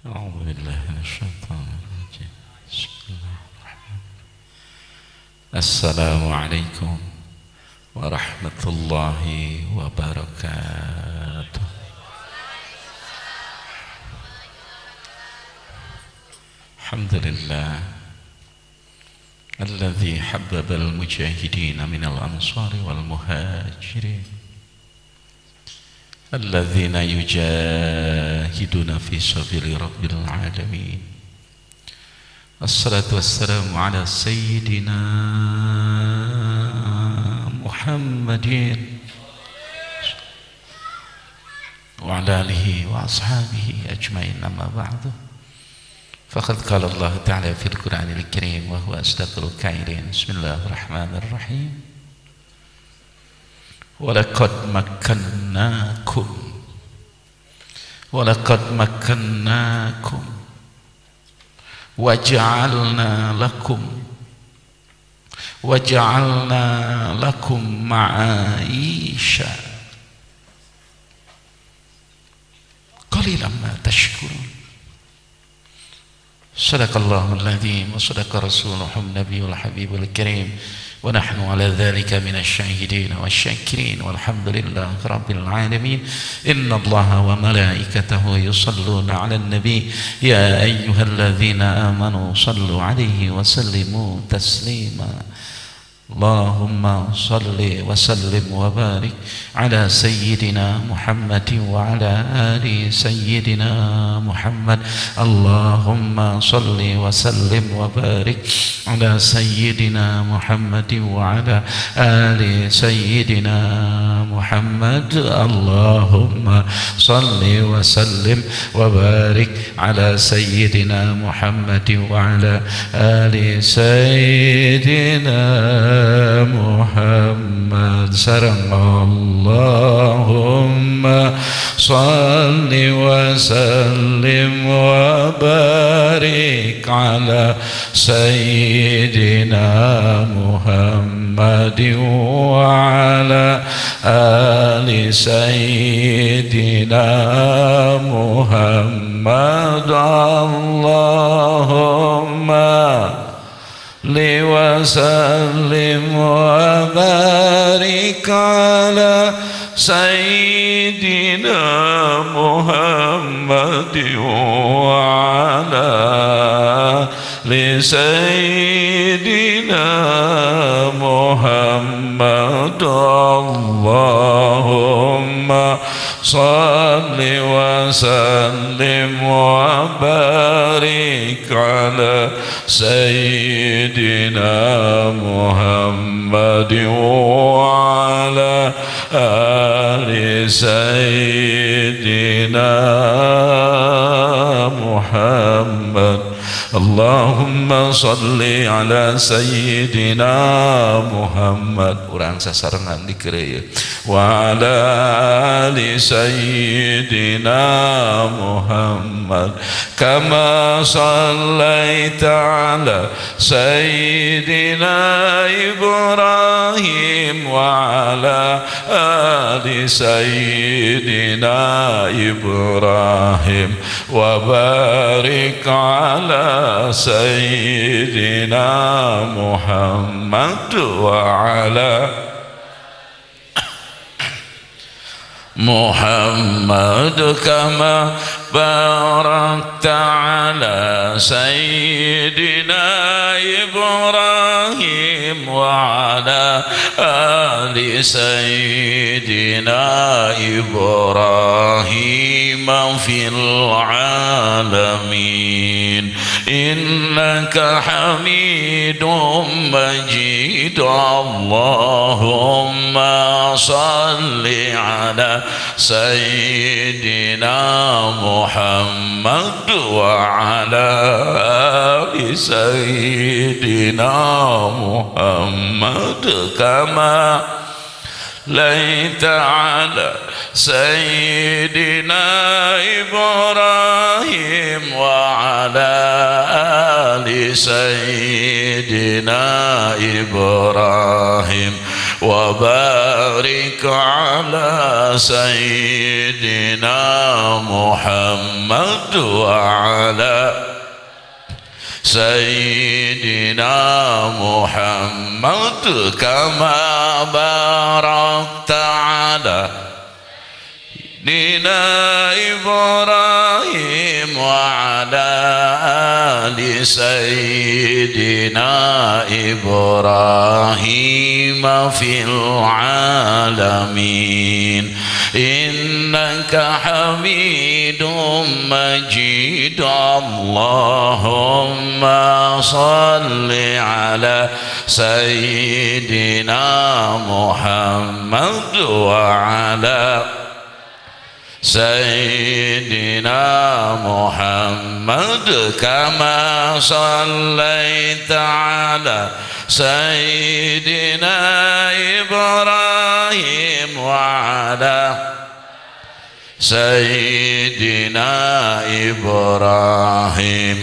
أعوذ بالله من الشيطان الرجيم. بسم الله الرحمن الرحيم. السلام عليكم ورحمة الله وبركاته. الحمد لله الذي حبب المجاهدين من الأنصار والمهاجرين الذين يجاهدون في سبيل رب العالمين. الصلاة والسلام على سيدنا محمد وعلى آله وأصحابه أجمعين. أما بعد، فقد قال الله تعالى في القرآن الكريم وهو أصدق القائلين: بسم الله الرحمن الرحيم. ولقد مكناكم وجعلنا لكم معايشة قليلا ما تشكرون. صدق الله العظيم وصدق رسوله النبي الحبيب الكريم، ونحن على ذلك من الشاهدين والشاكرين، والحمد لله رب العالمين. إن الله وملائكته يصلون على النبي يا أيها الذين آمنوا صلوا عليه وسلموا تسليما. اللهم صل وسلم وبارك على سيدنا محمد وعلى آل سيدنا محمد. اللهم صل وسلم وبارك على سيدنا محمد وعلى آل سيدنا محمد. اللهم صل وسلم وبارك على سيدنا محمد وعلى آل سيدنا محمد. سرنا اللهم صل وسلم وبارك على سيدنا محمد وعلى آل سيدنا محمد. اللهم وسلم وبارك على سيدنا محمد وعلى سيدنا محمد. اللهم صل وسلم وبارك على سيدنا محمد وعلى آل سيدنا محمد. اللهم صل على سيدنا محمد. Urang sasarengan dikeureuy. Wa ala ali sayyidina Muhammad kama sallaita ala sayyidina Ibrahim wa ala ali sayyidina Ibrahim wa barik ala sayyidina Muhammad wa ala Muhammad kama barakta ala sayyidina Ibrahim wa ala ali sayyidina Ibrahim fil alamin innaka hamidum majid. Allahumma salli ala sayyidina Muhammad wa ala ali sayyidina Muhammad kama laita ala sayyidina Ibrahim wa ala ali sayyidina Ibrahim وبارك على سيدنا محمد وعلى سيدنا محمد كما باركت على سيدنا إبراهيم وعلى آل سيدنا إبراهيم في العالمين إنك حميد مجيد اللهم صل على سيدنا محمد وعلى سيدنا محمد كما صليت على سيدنا إبراهيم وعلى سيدنا إبراهيم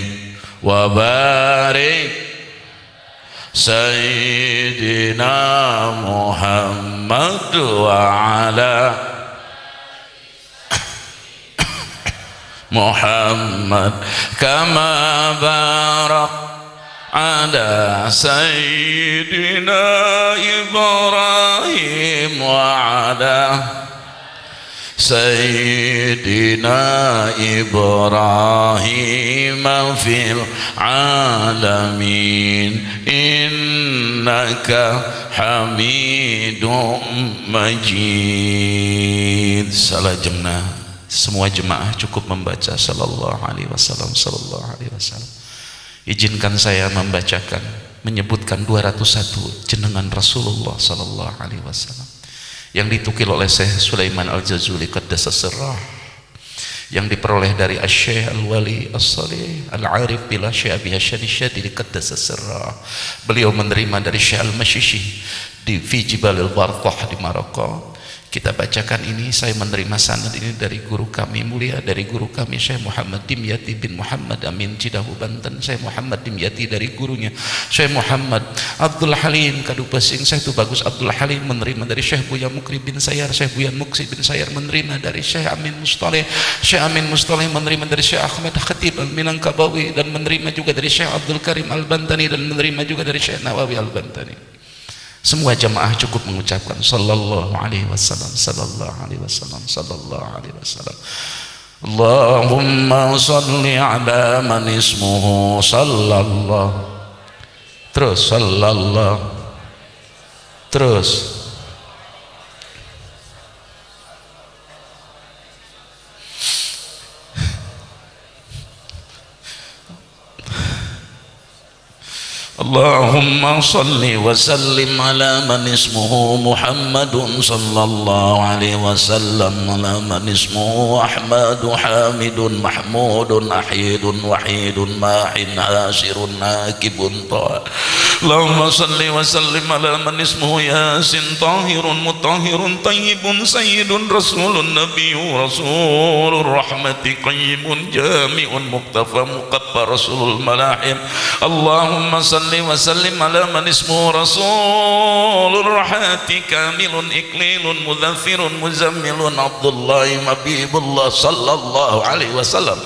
وبارك سيدنا محمد وعلى محمد كما بارك على سيدنا إبراهيم وعلى سيدنا إبراهيم في العالمين إنك حميد مجيد. Salah jemaah. Semua jemaah cukup membaca sallallahu alaihi wasallam, sallallahu alaihi wasallam. Izinkan saya membacakan, menyebutkan 201 jenengan Rasulullah sallallahu alaihi wasallam yang ditukil oleh Syekh Sulaiman Al-Jazuli qaddasas sirrah, yang diperoleh dari Asy-Syaikh Al-Wali As-Shalih Al-Arif bila Syekh Abi Hasyad Syadili qaddasas sirrah. Beliau menerima dari Syekh Al-Masyishi di Fijibalil Wartah di Maroko. Kita bacakan ini, saya menerima sanad ini dari guru kami mulia, dari guru kami Syekh Muhammad Dimyati bin Muhammad Amin Cidahu Banten. Syekh Muhammad Dimyati dari gurunya Syekh Muhammad Abdul Halim Kadupasing. Syekh itu bagus Abdul Halim menerima dari Syekh Buya Mukri bin Sayar. Syekh Buya Muksi bin Sayar menerima dari Syekh Amin Mustaleh. Syekh Amin Mustaleh menerima dari Syekh Ahmad Khatib Al-Minangkabawi dan menerima juga dari Syekh Abdul Karim Al-Bantani dan menerima juga dari Syekh Nawawi Al-Bantani. Semua jamaah cukup mengucapkan sallallahu alaihi wasallam, sallallahu alaihi wasallam, sallallahu alaihi wasallam. Allahumma salli ala man ismuhu sallallahu. Terus sallallahu. Terus. Allahumma salli wa sallim ala man ismuhu Muhammadun sallallahu alaihi wasallam, ala man ismuhu Ahmadu Hamidun Mahmudun Ahidun Wahidun Mahin Hasirun Nakibun Ta'a. Allahumma salli wa sallim ala man ismuhu Yasin Tahirun Mutahirun Tayyibun Sayyidun Rasulun Nabiyyu Rasulur Rahmati Qayyimun Jami'un Muqtafa Muqabba Rasulul Malahim. Allahumma salli wa sallim ala man ismuhu Rasulur Rahati Kamilun Iklilun Mudzaffirun Muzammilun Abdullah Habibullah sallallahu alaihi wasallam.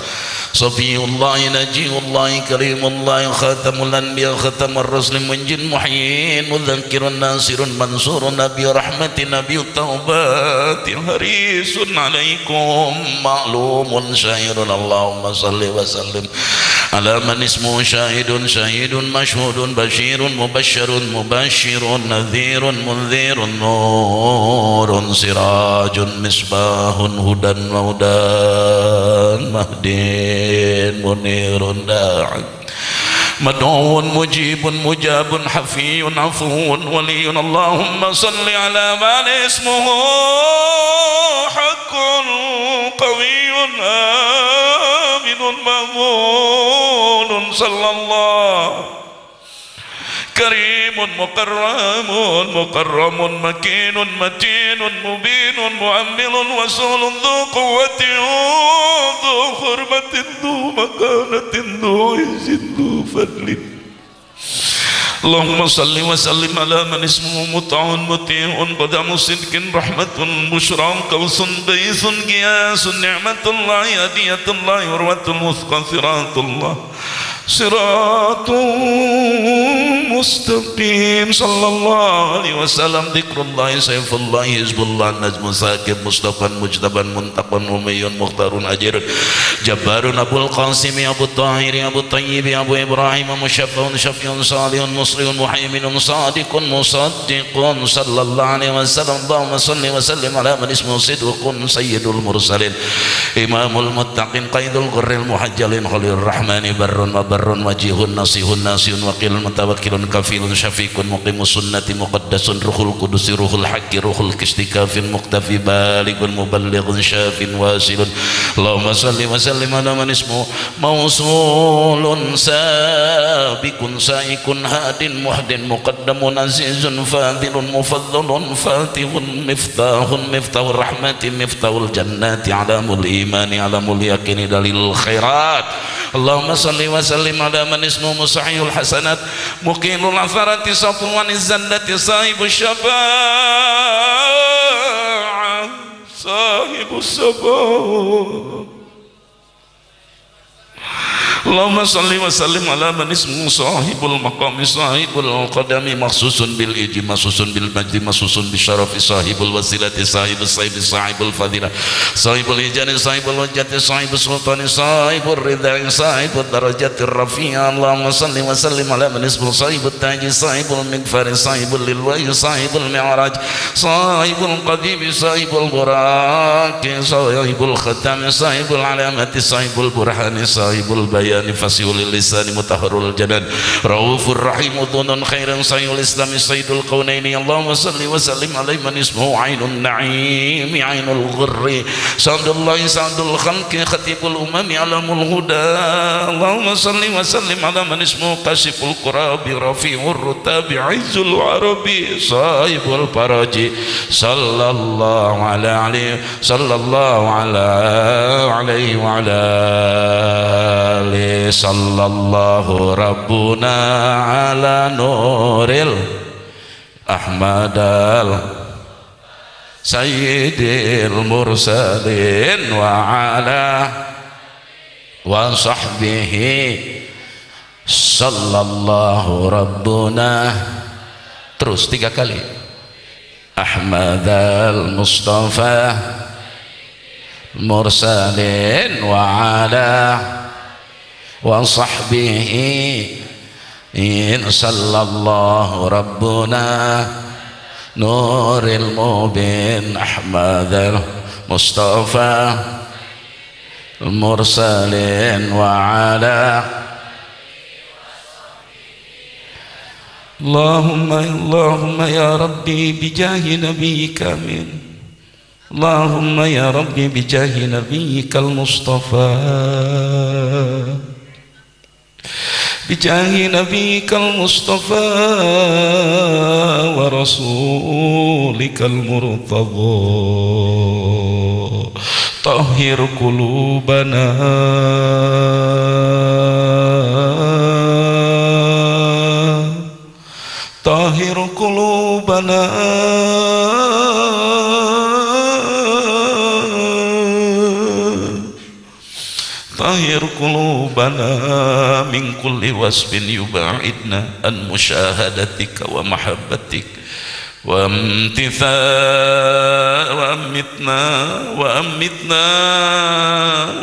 Safiyullah Najiyullah Karimullah Khatamul Anbiya Khatamur Rasul Munjin Muhyin Mudzakirun Nasirun Mansurun Nabi Rahmatin Nabi Taubat Harisun Alaikum Ma'lumun Syairun. Allahumma salli wa sallim ala man ismuhu Syahidun Syahidun Mashhudun Bashirun Mubashirun Mubashirun Nadhirun Mundhirun Nurun Sirajun Misbahun Hudan Maudan Mahdin Munirun Da'an Mad'un Mujibun Mujabun Hafiyun Afuun Waliyun. Allahumma salli ala man ismuhu Haqqun Qawiyun Aminun Ma'munun sallallahu Karimun Mukarramun Mukarramun Makinun Matinun Mubinun Mu'ammilun Wasulun Dhu Quwwatin Dhu Hurmatin Dhu Makanatin Dhu Izzin Dhu Fadlin. اللهم صل وسلم على من اسمه مطاع مطيع قدم صدق رحمة بشرى قوس بيث قياس نعمة الله هدية الله عروة الوثقى صراط الله صراط مستقيم صلى الله عليه وسلم ذكر الله سيف الله حزب الله نجم ساكب مصطفى مجتبى منتقى ممي مختار أجر جبار أبو القاسم أبو الطاهر أبو الطيب أبو إبراهيم مشفع شفيع صالح مصري محيمن صادق مصدق صلى الله عليه وسلم اللهم صل وسلم على من اسمه صدق سيد المرسلين إمام المتقين قيد الغر المحجلين خليل الرحمن بر وبر وجيه نصيح ناسي وقيل متوكل كفيل شفيق مقيم السنة مقدس روح القدس روح الحق روح الكشتكاف مقتفي بالغ مبلغ شاف واسل اللهم صل وسلم على من اسمه موصول سابق سائق هاد محد مقدم عزيز فاضل مفضل فاتح مفتاح الرحمة مفتاح الجنات علام الإيمان علام اليقين دليل الخيرات اللهم صل وسلم على من اسمه مصحح الحسنات مقيل العثرة صفوان الزلة صاحب الشفاعة صاحب الصفاء اللهم صل وسلم على من اسمه صاحب المقام صاحب القدم مخصوص بالإج مخصوص بالمجد مخصوص بالشرف صاحب الوسيلة صاحب الصيب صاحب الفضيلة صاحب الإجان صاحب الوجة صاحب السلطان صاحب الرضا صاحب الدرجة الرفيعة اللهم صل وسلم على من اسمه صاحب التاج صاحب المغفر صاحب اللواء صاحب المعراج صاحب القديم صاحب البراق صاحب الختام صاحب العلامة صاحب البرهان صاحب البيان فصيح اللسان مطهر الجنان رؤوف الرحيم ذو خير صحيح الإسلام سيد الكونين اللهم صل وسلم على من اسمه عين النعيم عين الغر سعد الله سعد الخلق خطيب الأمم علم الهدى اللهم صل وسلم على من اسمه كاشف الكراب رفيع الرتاب عز العرب صاحب الفرج صلى الله عليه وعلى صلى الله ربنا على نور الأحمد سيد المرسلين وعلى وصحبه صلى الله ربنا terus 3 kali أحمد المصطفى المرسلين وعلى وصحبه إن صلى الله ربنا نور المبين أحمد المصطفى المرسلين وعلى اللهم يا ربي بجاه نبيك آمين اللهم يا ربي بجاه نبيك المصطفى بجاه نبيك المصطفى ورسولك المرتضى طهر قلوبنا طهر قلوبنا طهر قلوبنا من كل وصف يبعدنا عن مشاهدتك ومحبتك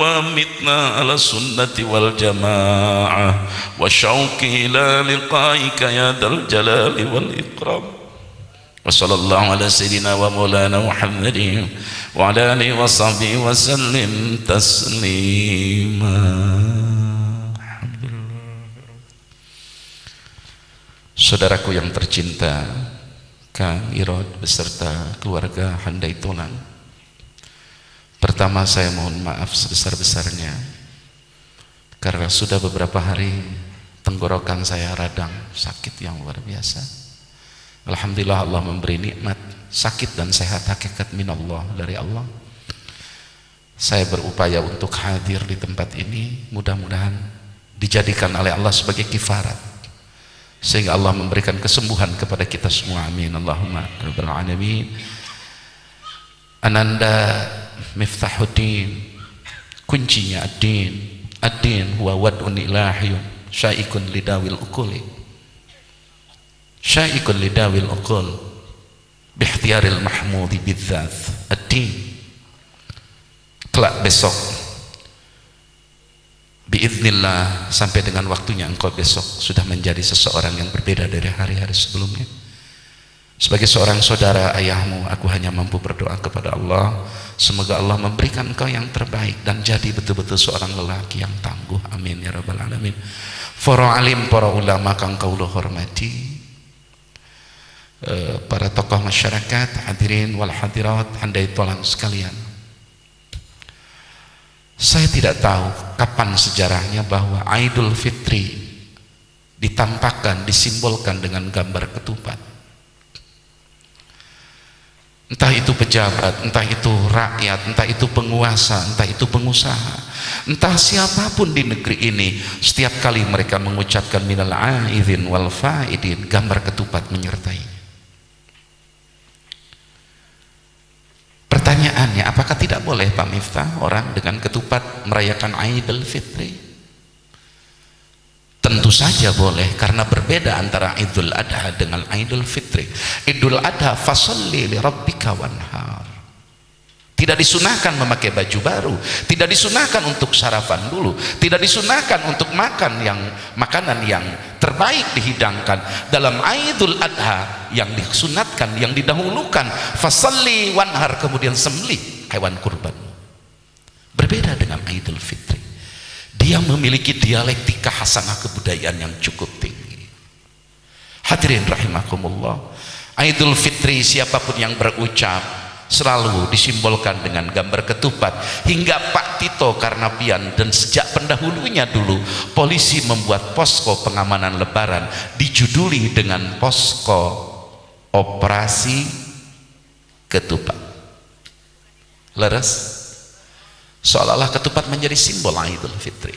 وأمتنا على السنة والجماعة والشوق إلى لقائك يا ذا الجلال والإكرام وصلى الله على سيدنا ومولانا محمد وعلى آله وصحبه وسلم تسليما. Saudaraku yang tercinta, Kang Irod beserta keluarga Handai Tulang, pertama saya mohon maaf sebesar-besarnya karena sudah beberapa hari tenggorokan saya radang sakit yang luar biasa. Alhamdulillah Allah memberi nikmat sakit dan sehat hakikat minallah, dari Allah. Saya berupaya untuk hadir di tempat ini, mudah-mudahan dijadikan oleh Allah sebagai kifarat sehingga Allah memberikan kesembuhan kepada kita semua, amin Allahumma rabbal alamin. Ananda miftahuddin, kuncinya ad-din. Ad-din huwa wad'un ilahiyun syaikun lidawil uquli, syaikun lidawil uqul bihtiaril mahmudi bidzat. Ad-din kelak besok biiznillah, sampai dengan waktunya engkau besok sudah menjadi seseorang yang berbeda dari hari-hari sebelumnya. Sebagai seorang saudara ayahmu, aku hanya mampu berdoa kepada Allah, semoga Allah memberikan engkau yang terbaik dan jadi betul-betul seorang lelaki yang tangguh, amin ya rabbal alamin. Para alim, para ulama kang kaula hormati, para tokoh masyarakat, hadirin wal hadirat, handai tolan sekalian, saya tidak tahu kapan sejarahnya bahwa Idul Fitri ditampakkan, disimbolkan dengan gambar ketupat. Entah itu pejabat, entah itu rakyat, entah itu penguasa, entah itu pengusaha, entah siapapun di negeri ini, setiap kali mereka mengucapkan minal aidin wal faidin, gambar ketupat menyertainya. Pertanyaannya, apakah tidak boleh Pak Miftah orang dengan ketupat merayakan Idul Fitri? Tentu saja boleh, karena berbeda antara Idul Adha dengan Idul Fitri. Idul Adha fasalli li rabbika wanhar. Tidak disunahkan memakai baju baru, tidak disunahkan untuk sarapan dulu, tidak disunahkan untuk makan makanan yang terbaik dihidangkan. Dalam Idul Adha yang disunatkan, yang didahulukan, fasalli wanhar, kemudian sembelih hewan kurban. Berbeda dengan Idul Fitri. Dia memiliki dialektika hasanah kebudayaan yang cukup tinggi. Hadirin rahimakumullah, Idul Fitri siapapun yang berucap selalu disimbolkan dengan gambar ketupat. Hingga Pak Tito Karnavian dan sejak pendahulunya dulu, polisi membuat posko pengamanan lebaran dijuduli dengan posko operasi ketupat. Leres? Seolah-olah ketupat menjadi simbol Idul Fitri.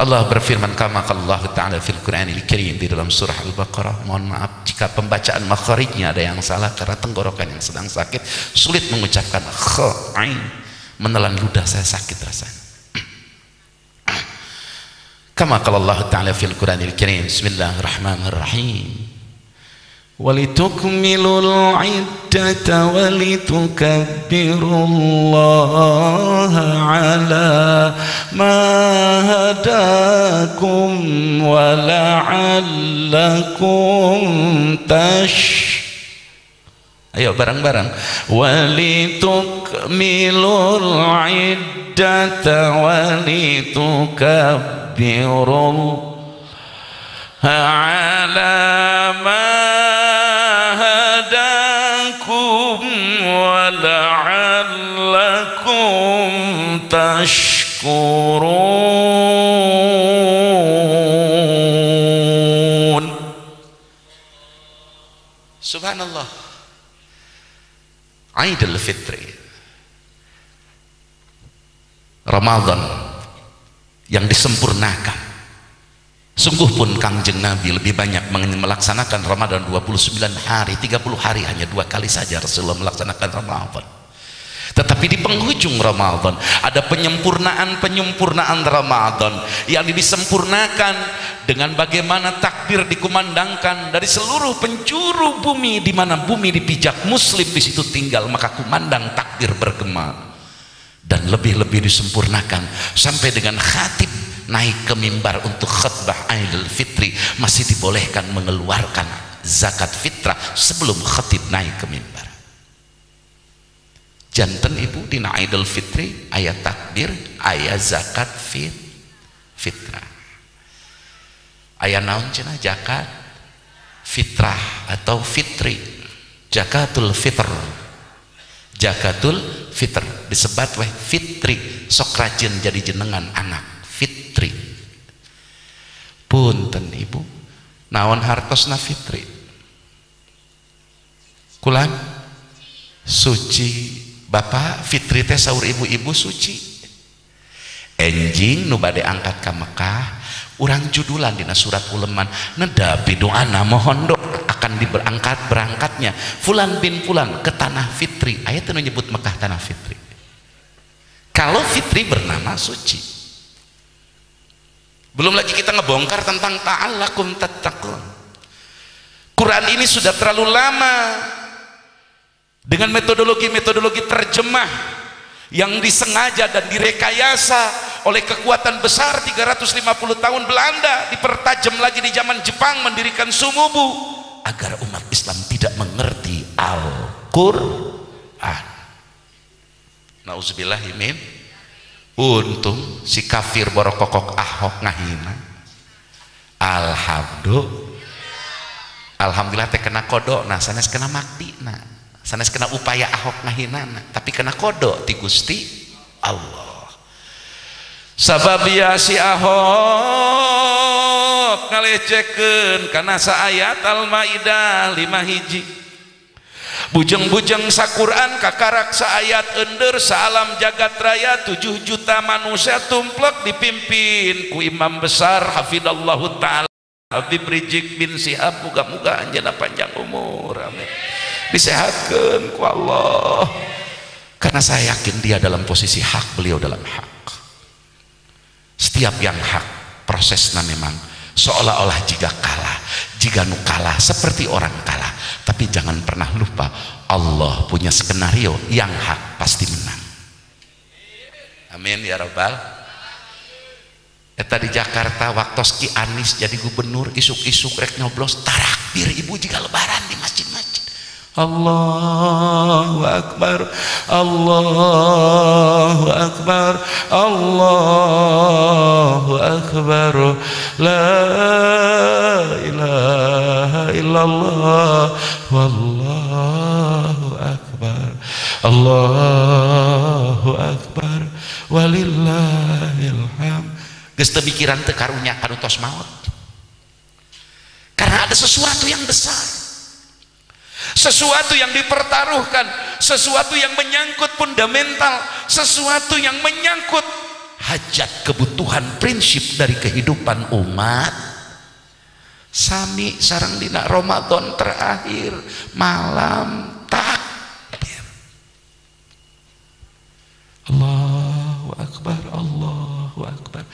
Allah berfirman kama qala ta'ala fil Qur'anil Karim di dalam surah Al-Baqarah. Mohon maaf jika pembacaan makharijnya ada yang salah karena tenggorokan yang sedang sakit, sulit mengucapkan kha, ain, menelan ludah saya sakit rasanya. Kama qala Allah ta'ala fil Qur'anil Karim, bismillahirrahmanirrahim. وَلِتُكْمِلُوا الْعِدَّةَ وَلِتُكَبِّرُوا اللَّهَ عَلَى مَا هَدَاكُمْ وَلَعَلَّكُمْ Ayo bareng-bareng. وَلِتُكْمِلُوا الْعِدَّةَ وَلِتُكَبِّرُوا اللَّهَ عَلَى مَا وَلَعَلَّكُمْ تَشْكُرُونَ. Subhanallah. Idul Fitri, Ramadan yang disempurnakan. Sungguh pun Kangjeng Nabi lebih banyak melaksanakan Ramadan 29 hari, 30 hari hanya 2 kali saja Rasulullah melaksanakan Ramadan. Tetapi di penghujung Ramadan ada penyempurnaan Ramadan yang disempurnakan dengan bagaimana takbir dikumandangkan dari seluruh penjuru bumi, di mana bumi dipijak muslim di situ tinggal, maka kumandang takbir bergema. Dan lebih-lebih disempurnakan sampai dengan khatib naik ke mimbar untuk khutbah Idul Fitri, masih dibolehkan mengeluarkan zakat fitrah sebelum khatib naik ke mimbar. Janten ibu dina Idul Fitri ayat takbir, ayat zakat fitrah. Ayat naon cenah zakat fitrah atau fitri, zakatul fitr. Zakatul fitr disebat weh fitri, sok rajin jadi jenengan anak fitri. Punten ibu, naon hartosna fitri? Kulan suci. Bapak fitri teh saur ibu-ibu suci. Enjing nu bade angkat ka Mekah urang judulan dina surat uleman nedapi doana mohon doa akan berangkatnya fulan bin fulan ke tanah fitri. Ayat itu menyebut Mekah tanah fitri. Kalau fitri bernama suci. Belum lagi kita ngebongkar tentang ta'allakum tattaqun. Quran ini sudah terlalu lama dengan metodologi terjemah yang disengaja dan direkayasa oleh kekuatan besar 350 tahun Belanda, dipertajam lagi di zaman Jepang mendirikan Sumubu agar umat Islam tidak mengerti Al-Quran. Nauzubillahimin. Untung si kafir borokokok Ahok ngahina. Alhamdulillah teh kena kodok, nah sanes kena makdi, nah sanes kena upaya Ahok ngahinana, tapi kena kodok ti Gusti Allah. Sabab ya si Ahok ngalecehkeun kana saayat Al-Maidah 5 hiji. Bujeng-bujeng saquran kakarak saayat ender salam jagat raya 7 juta manusia tumplek dipimpin ku imam besar hafidallahu ta'ala Habib Rizik bin Sihab. Muga-muga anjeunna panjang umur, amin, disehatkan ku Allah, karena saya yakin dia dalam posisi hak, beliau dalam hak. Setiap yang hak prosesnya memang seolah-olah jika kalah, jika nu kalah seperti orang kalah, tapi jangan pernah lupa Allah punya skenario yang hak pasti menang. Amin ya rabbal. Eta di Jakarta waktu Ki Anis jadi gubernur isuk-isuk rek nyoblos tarakbir ibu jika lebaran di masjid-masjid. Allahu Akbar, Allahu Akbar, Allahu Akbar, la ilaha illallah, wallahu akbar, Allahu Akbar, walillahil hamd. Geus teu pikiran teu karunya anu tos maot, karena ada sesuatu yang besar, sesuatu yang dipertaruhkan, sesuatu yang menyangkut fundamental, sesuatu yang menyangkut hajat, kebutuhan, prinsip dari kehidupan umat. Sami sareng dina Ramadan terakhir malam takbir, Allahu Akbar, Allahu Akbar.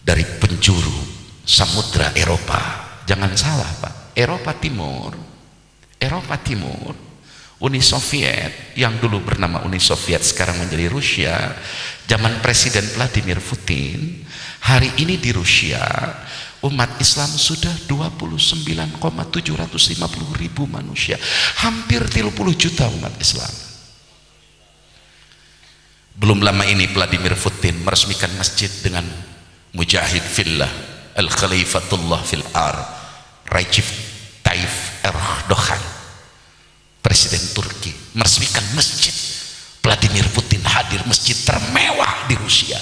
Dari penjuru samudra Eropa, jangan salah Pak, Eropa Timur, Uni Soviet yang dulu bernama Uni Soviet sekarang menjadi Rusia, zaman Presiden Vladimir Putin. Hari ini di Rusia umat Islam sudah 29,750.000 manusia, hampir 30 juta umat Islam. Belum lama ini Vladimir Putin meresmikan masjid dengan Mujahid fillah Al-Khalifatullah fil Ar Recep Tayyip Erdogan, Presiden Turki, meresmikan masjid. Vladimir Putin hadir, masjid termewah di Rusia.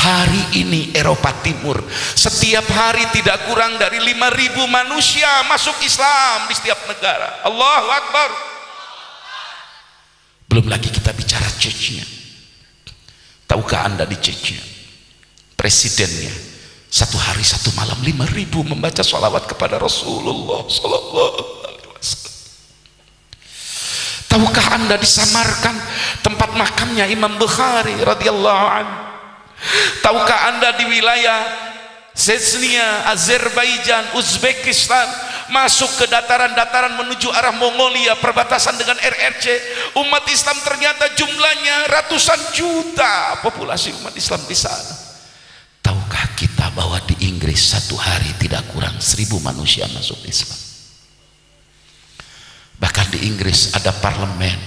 Hari ini Eropa Timur setiap hari tidak kurang dari 5.000 manusia masuk Islam di setiap negara. Allahu Akbar. Belum lagi kita bicara Chechnya. Tahukah Anda di Chechnya presidennya satu hari satu malam 5.000 membaca sholawat kepada Rasulullah Sallallahu Alaihi Wasallam. Tahukah Anda di Samarkand tempat makamnya Imam Bukhari radhiyallahu anhu? Tahukah Anda di wilayah Chechnya, Azerbaijan, Uzbekistan, masuk ke dataran-dataran menuju arah Mongolia perbatasan dengan RRC, umat Islam ternyata jumlahnya ratusan juta populasi umat Islam di sana. Tahukah kita bahwa di Inggris satu hari tidak kurang 1.000 manusia masuk Islam? Bahkan di Inggris ada parlemen,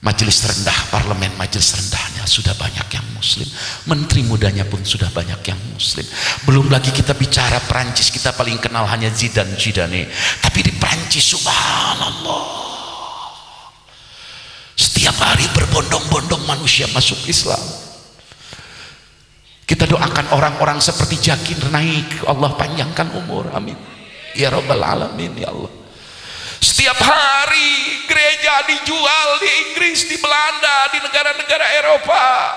majelis rendah, parlemen majelis rendahnya sudah banyak yang muslim, menteri mudanya pun sudah banyak yang muslim. Belum lagi kita bicara Perancis, kita paling kenal hanya Zidane, tapi di Perancis subhanallah setiap hari berbondong-bondong manusia masuk Islam. Kita doakan orang-orang seperti Zakir naik, Allah panjangkan umur, amin ya rabbal alamin ya Allah. Setiap hari gereja dijual di Inggris, di Belanda, di negara-negara Eropa.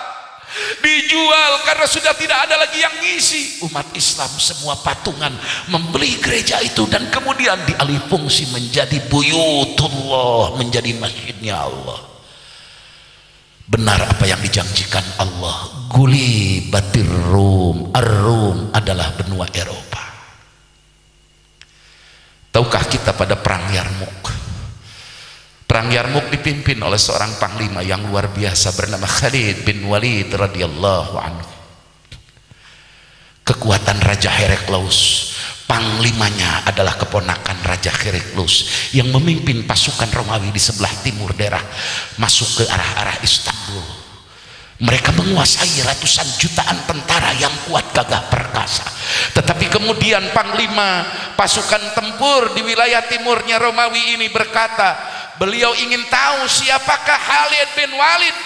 dijual karena sudah tidak ada lagi yang ngisi. Umat Islam semua patungan membeli gereja itu dan kemudian dialih fungsi menjadi buyutullah, menjadi masjidnya Allah. Benar apa yang dijanjikan Allah, gulibatir Rum. Ar-Rum adalah benua Eropa. Tahukah kita pada perang Yarmuk? Perang Yarmuk dipimpin oleh seorang panglima yang luar biasa bernama Khalid bin Walid radhiyallahu anhu. Kekuatan Raja Herakleus, panglimanya adalah keponakan Raja Herakleus yang memimpin pasukan Romawi di sebelah timur daerah masuk ke arah Istanbul. Mereka menguasai ratusan jutaan tentara yang kuat gagah perkasa. Tetapi kemudian panglima pasukan tempur di wilayah timurnya Romawi ini berkata, beliau ingin tahu siapakah Khalid bin Walid.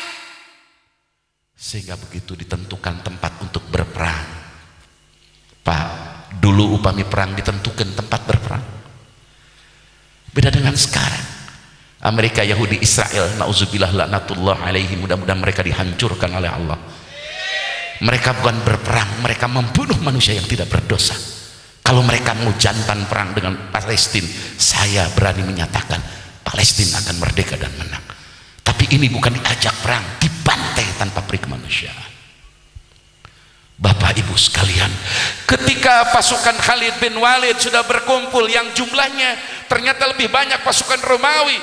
Sehingga begitu ditentukan tempat untuk berperang. Pak, dulu upami perang ditentukan tempat berperang. Beda dengan sekarang. Amerika, Yahudi, Israel, na'udzubillah laknatullah alaihi, mudah-mudahan mereka dihancurkan oleh Allah. Mereka bukan berperang, mereka membunuh manusia yang tidak berdosa. Kalau mereka mau jantan perang dengan Palestina, saya berani menyatakan Palestina akan merdeka dan menang. Tapi ini bukan diajak perang, dibantai tanpa perikemanusiaan. Bapak Ibu sekalian, ketika pasukan Khalid bin Walid sudah berkumpul yang jumlahnya ternyata lebih banyak pasukan Romawi,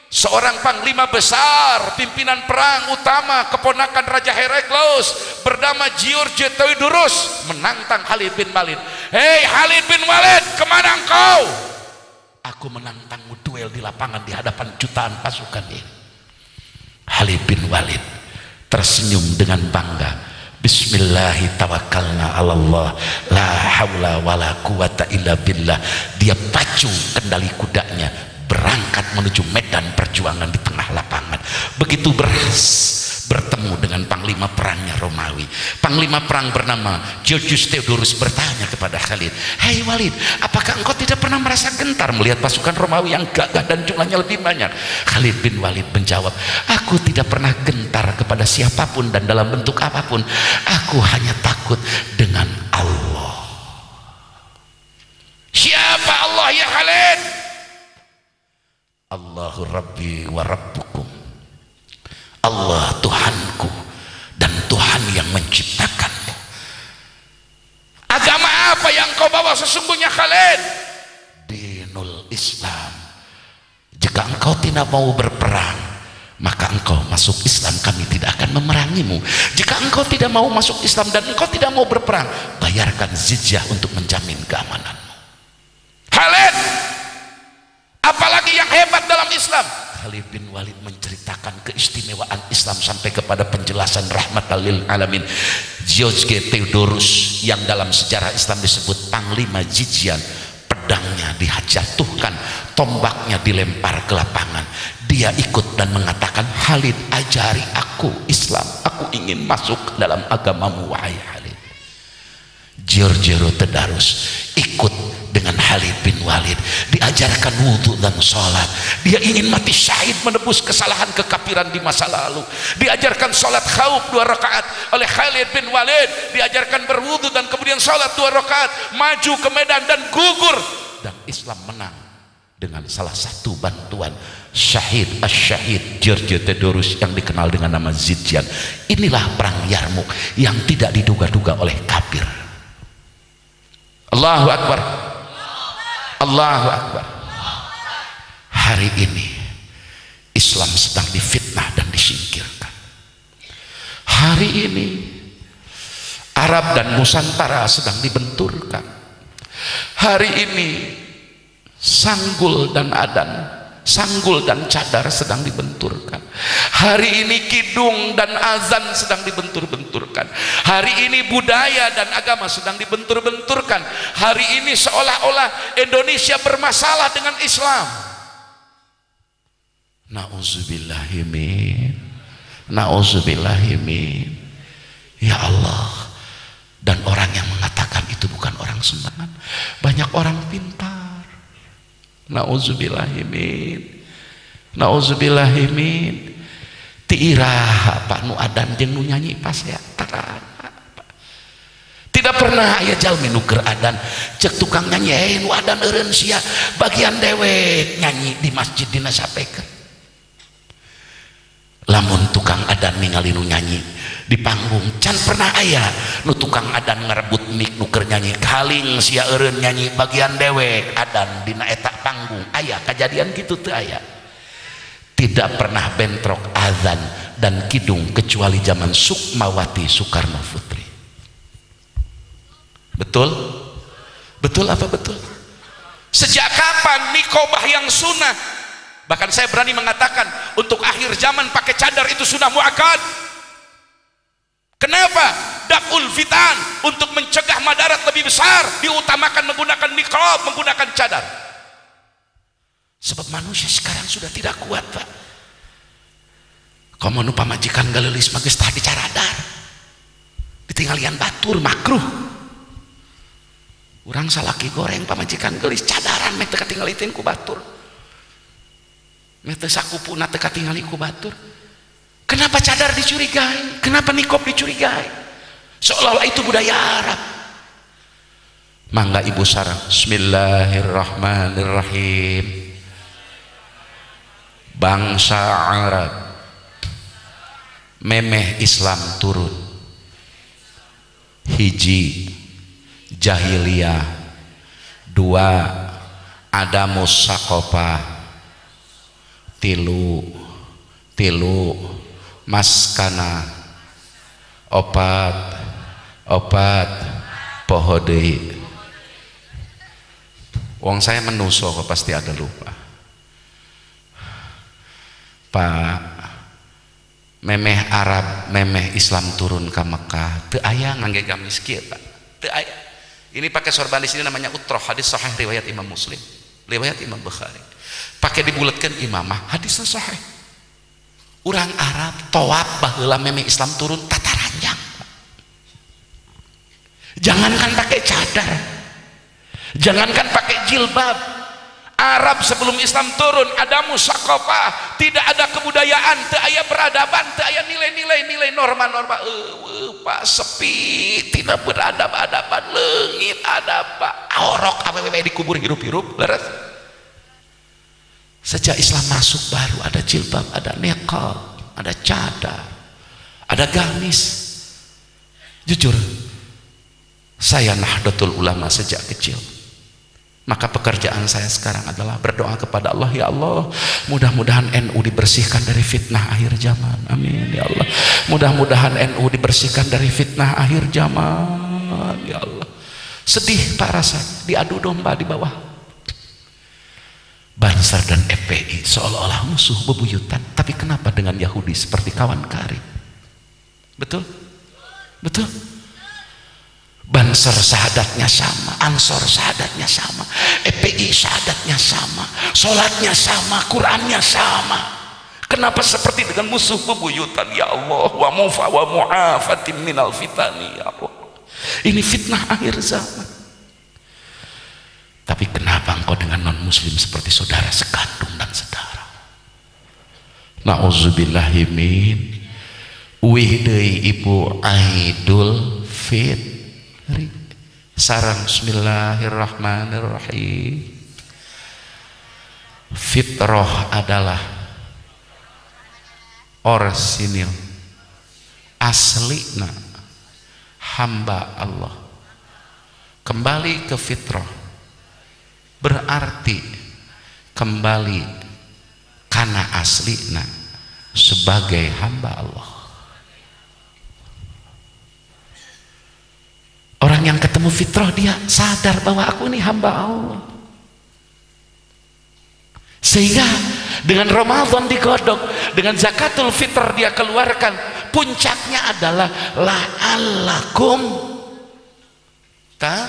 seorang panglima besar, pimpinan perang utama, keponakan Raja Herakleus bernama George Theodorus menantang Khalid bin Walid. Hei Khalid bin Walid, kemana engkau? Aku menantangmu duel di lapangan di hadapan jutaan pasukan ini. Khalid bin Walid tersenyum dengan bangga. Bismillahi tawakkalna ala Allah, la haula wala quwata illa billah. Dia pacu kendali kudanya, berangkat menuju medan perjuangan di tengah lapangan. Begitu bertemu dengan panglima perangnya Romawi, panglima perang bernama Georgius Theodorus bertanya kepada Khalid, "Hai Walid, apakah engkau tidak pernah merasa gentar melihat pasukan Romawi yang gagah dan jumlahnya lebih banyak?" Khalid bin Walid menjawab, "Aku tidak pernah gentar kepada siapapun dan dalam bentuk apapun. Aku hanya takut dengan Allah." Siapa Allah ya Khalid? Allahu Rabbi wa Rabbukum. Allah Tuhanku dan Tuhan yang menciptakanmu. Agama apa yang kau bawa sesungguhnya Khalid? Dinul Islam. Jika engkau tidak mau berperang, maka engkau masuk Islam, kami tidak akan memerangimu. Jika engkau tidak mau masuk Islam dan engkau tidak mau berperang, bayarkan jizyah untuk menjamin keamananmu. Khalid, apalagi yang hebat dalam Islam? Khalid bin Walid menceritakan keistimewaan Islam sampai kepada penjelasan rahmatan lil alamin. George Theodorus yang dalam sejarah Islam disebut panglima jijian, pedangnya dijatuhkan, tombaknya dilempar ke lapangan. Dia ikut dan mengatakan, "Khalid, ajari aku Islam, aku ingin masuk dalam agamamu wahai Khalid." George Theodorus ikut dengan Khalid bin Walid, diajarkan wudhu dan sholat. Dia ingin mati syahid menebus kesalahan kekafiran di masa lalu. Diajarkan sholat khauf 2 rakaat oleh Khalid bin Walid, diajarkan berwudhu dan kemudian sholat 2 rakaat, maju ke medan dan gugur, dan Islam menang dengan salah satu bantuan syahid as-syahid George Theodorus yang dikenal dengan nama Zidjan. Inilah perang Yarmuk yang tidak diduga-duga oleh kafir. Allahu Akbar, Allahu Akbar. Hari ini Islam sedang difitnah dan disingkirkan. Hari ini Arab dan Nusantara sedang dibenturkan. Hari ini Sanggul dan Adan, Sanggul dan Cadar sedang dibenturkan. Hari ini kidung dan azan sedang dibentur-benturkan. Hari ini budaya dan agama sedang dibentur-benturkan. Hari ini seolah-olah Indonesia bermasalah dengan Islam. Na'udzubillahimin, na'udzubillahimin. Ya Allah. Dan orang yang mengatakan itu bukan orang sembarangan. Banyak orang pintar. Na'udzubillahimin, na'udzubillahimin. ti iraha Pak nu adan jeung nu nyanyi pas ya tidak pernah aya jalmi nu keur adan cek tukang nyanyi nu adan eureun sia bagian dewek nyanyi di masjid dina sapekeun. Lamun tukang adan ningali nu nyanyi di panggung can pernah aya nu tukang adan ngarebut mik nu keur nyanyi kaling sia eureun nyanyi bagian dewek adan dina eta panggung aya kejadian kitu teu aya. Tidak pernah bentrok azan dan kidung kecuali zaman Sukmawati Soekarno Putri. Betul? Betul apa betul? Sejak kapan nikobah yang sunnah? Bahkan saya berani mengatakan untuk akhir zaman pakai cadar itu sunnah muakkad. Kenapa? Daf'ul fitan, untuk mencegah madarat lebih besar diutamakan menggunakan niqab, menggunakan cadar. Sebab manusia sekarang sudah tidak kuat, Pak. Komo nu pamajikan galelis mah geus tah dicaradar. Ditinggalian batur makruh. Urang salaki goreng pamajikan geulis cadaran meh teu katingalikeun ku batur. Meh teu sakupuna teu katingali ku batur. Kenapa cadar dicurigai? Kenapa niqab dicurigai? Seolah-olah itu budaya Arab. Mangga ibu sareng. Bismillahirrahmanirrahim. Bangsa Arab memeh Islam turun. Hiji jahiliyah, dua adamus sakopah, tilu maskana, opat poho deui. Wong saya menuso kok pasti ada lupa. Pak, memeh Arab, memeh Islam turun ke Mekah, teu aya ngangge gamis kieu, Pak. Teu aya. Ini pakai sorban di sini namanya utroh, hadis sahih riwayat Imam Muslim, riwayat Imam Bukhari. Pakai dibulatkeun imamah, hadisnya sahih. Urang Arab tawaf baheula memeh Islam turun tata ranjang. Jangankan pakai cadar, jangankan pakai jilbab. Arab sebelum Islam turun ada musaqafah, tidak ada kebudayaan, teu aya peradaban, teu aya nilai-nilai norma-norma. Pak sepi, tidak beradab-adaban, leungit adab Pak. Orok awewe dikubur hirup-hirup leres. Sejak Islam masuk baru ada jilbab, ada niqab, ada cadar, ada gamis. Jujur, saya Nahdlatul Ulama sejak kecil. Maka pekerjaan saya sekarang adalah berdoa kepada Allah, ya Allah, mudah-mudahan NU dibersihkan dari fitnah akhir zaman. Amin ya Allah. Mudah-mudahan NU dibersihkan dari fitnah akhir zaman, ya Allah. Sedih Pak rasanya, diadu domba di bawah. Bansar dan FPI seolah-olah musuh bebuyutan, tapi kenapa dengan Yahudi seperti kawan karib? Betul? Betul? Bansar syahadatnya sama, Ansor syahadatnya sama, FPI syahadatnya sama, sholatnya sama, Qurannya sama. Kenapa seperti dengan musuh bebuyutan? Ya Allah, wa mu'afatim minal fitani, ya Allah. Ini fitnah akhir zaman. Tapi kenapa engkau dengan non muslim seperti saudara sekandung dan sedara? Na'udzubillahimin. Uih deui ibu Aidul Fitri. Sarang bismillahirrahmanirrahim. Fitrah adalah orsinil aslina hamba Allah. Kembali ke fitrah berarti kembali kana aslina sebagai hamba Allah. Orang yang ketemu fitrah dia sadar bahwa aku ini hamba Allah. Sehingga dengan Ramadan digodok, dengan zakatul fitr dia keluarkan, puncaknya adalah la'allakum ta.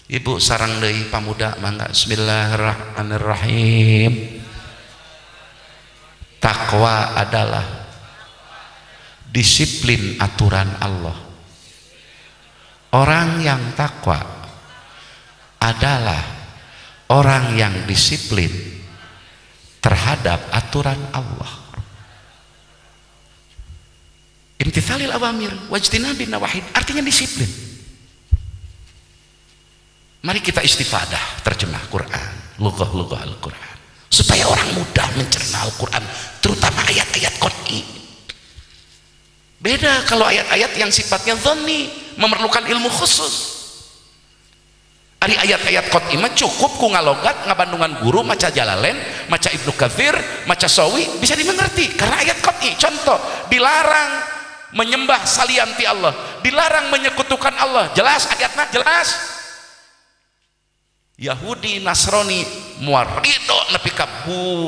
Ibu sarang deui pamuda mangga bismillahirrahmanirrahim. Takwa adalah disiplin aturan Allah. Orang yang takwa adalah orang yang disiplin terhadap aturan Allah. imtithalil awamir wajtinabin nawahid, artinya disiplin. Mari kita istifadah terjemah Quran, lughah-lughah Al-Quran, supaya orang mudah mencerna Al-Quran, terutama ayat-ayat qat'i. Beda kalau ayat-ayat yang sifatnya dhanni, memerlukan ilmu khusus. Ari ayat-ayat qat'i mah cukup ku ngalogat ngabandungan guru maca Jalalain, maca Ibnu Katsir, maca Sawi bisa dimengerti karena ayat qat'i. Contoh, dilarang menyembah salian ti Allah, dilarang menyekutukan Allah. Jelas ayatnya, jelas. Yahudi Nasrani muarido nepi ka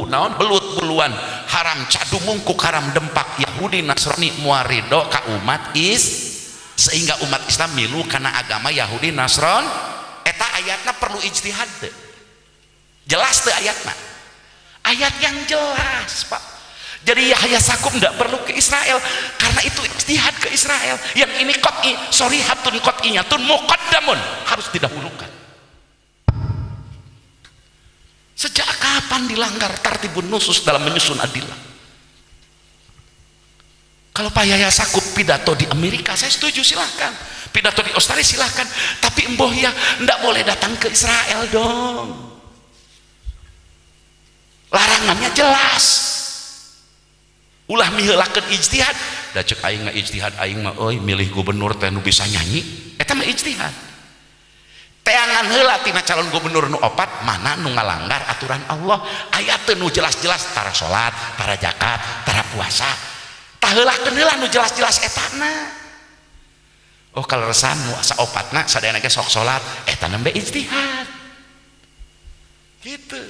naon belut buluan, haram cadu mungkuk, haram dempak. Yahudi Nasrani muarido ka umat sehingga umat Islam milu karena agama Yahudi Nasron. Eta ayatnya perlu ijtihad deh. Jelas deh ayatnya, ayat yang jelas Pak. Jadi Yahya Sakub tidak perlu ke Israel karena itu ijtihad ke Israel. Yang ini qat'i, shorihatun qat'iyatun muqaddamun, harus didahulukan. Sejak kapan dilanggar tartibun nusus dalam menyusun adillah? Kalau Pak Yahya Sakub pidato di Amerika, saya setuju, silahkan. Pidato di Australia silahkan, tapi emboh ya ndak boleh datang ke Israel dong. Larangannya jelas. Ulah miheulakeun ijtihad, da ceuk aing mah ijtihad aing mah euy milih gubernur teh nu bisa nyanyi, eta mah ijtihad. Teangan heula tina calon gubernur nu opat mana nu ngalanggar aturan Allah. Aya teu nu jelas-jelas tara salat, tara zakat, tara puasa. Taheulakeun heula nu jelas-jelas etana. Oh kalau resan nu asa opatna sadayana ge sok salat, eta nembe ijtihad. Gitu.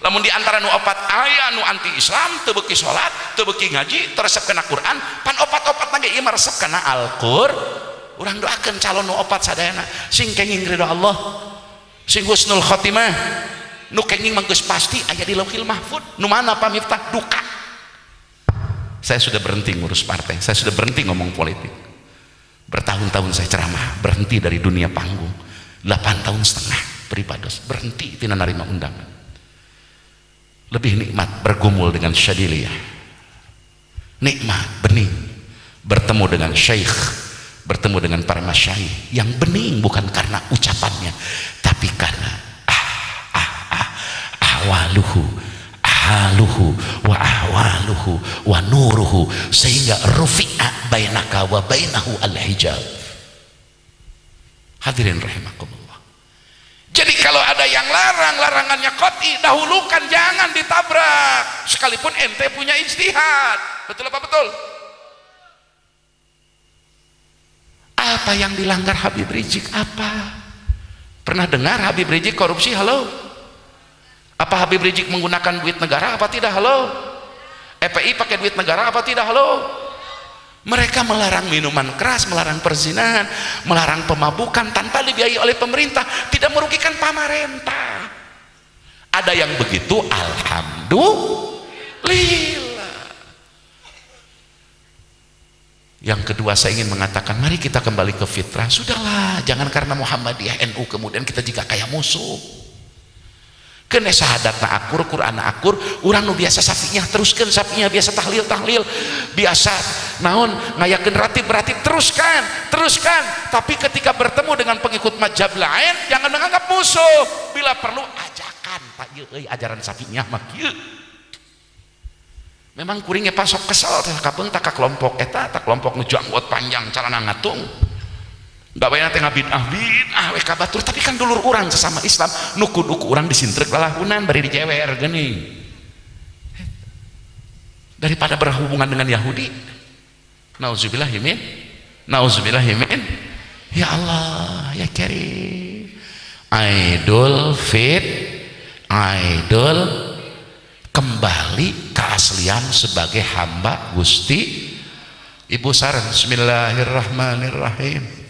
Lamun di antara nu opat aya nu anti Islam, teu beuki salat, teu beuki ngaji, teu resep kana Quran, pan opat-opatna ge ieu mah resep kana Al-Qur'an. Urang doakeun calon nu opat sadayana sing kenging ridho Allah, sing husnul khotimah, nu kenging mah geus pasti aya di Lauhil Mahfuz. Nu mana pamiftah duka. Saya sudah berhenti ngurus partai, saya sudah berhenti ngomong politik. Bertahun-tahun saya ceramah, berhenti dari dunia panggung. 8 tahun setengah beribadah, berhenti tidak narima undangan. Lebih nikmat bergumul dengan Syadiliyah, nikmat bening bertemu dengan syekh, bertemu dengan para masyayikh yang bening, bukan karena ucapannya tapi karena ahwaluhu, haluhu wa ahwaluhu wa nuruhu, sehingga rufi'a bainaka wa bainahu al-hijab. Hadirin rahimakumullah. Jadi kalau ada yang larang, larangannya qat'i, dahulukan, jangan ditabrak sekalipun ente punya ijtihad. Betul apa betul? Apa yang dilanggar Habib Rizik? Apa? Pernah dengar Habib Rizik korupsi? Halo? Apa Habib Rizik menggunakan duit negara apa tidak? Halo? EPI pakai duit negara apa tidak? Halo? Mereka melarang minuman keras, melarang perzinahan, melarang pemabukan tanpa dibiayai oleh pemerintah, tidak merugikan pemerintah. Ada yang begitu, alhamdulillah. Yang kedua saya ingin mengatakan, mari kita kembali ke fitrah. Sudahlah, jangan karena Muhammadiyah NU kemudian kita juga kayak musuh. Kene sahadatna akur, Qur'ana akur, urang nu biasa safinya teruskan, safinya biasa tahlil, biasa naon ngayakeun ratib, teruskan. Tapi ketika bertemu dengan pengikut mazhab lain, jangan menganggap musuh. Bila perlu ajakan, Pak ieu euy ajaran safinya mah kieu. Memang kuring eta sok kesel teh kabeung tak ka kelompok eta, tak kelompok nu janggot panjang calana ngatung. Gak bayar tengah bid'ah we kabatur, tapi kan dulur orang sesama Islam, nuku orang disintrek lalahunan bari dijewer geuning. Daripada berhubungan dengan Yahudi. Nauzubillahimin. Ya Allah, ya Karim. Idul kembali keaslian sebagai hamba Gusti. Ibu saran, bismillahirrahmanirrahim.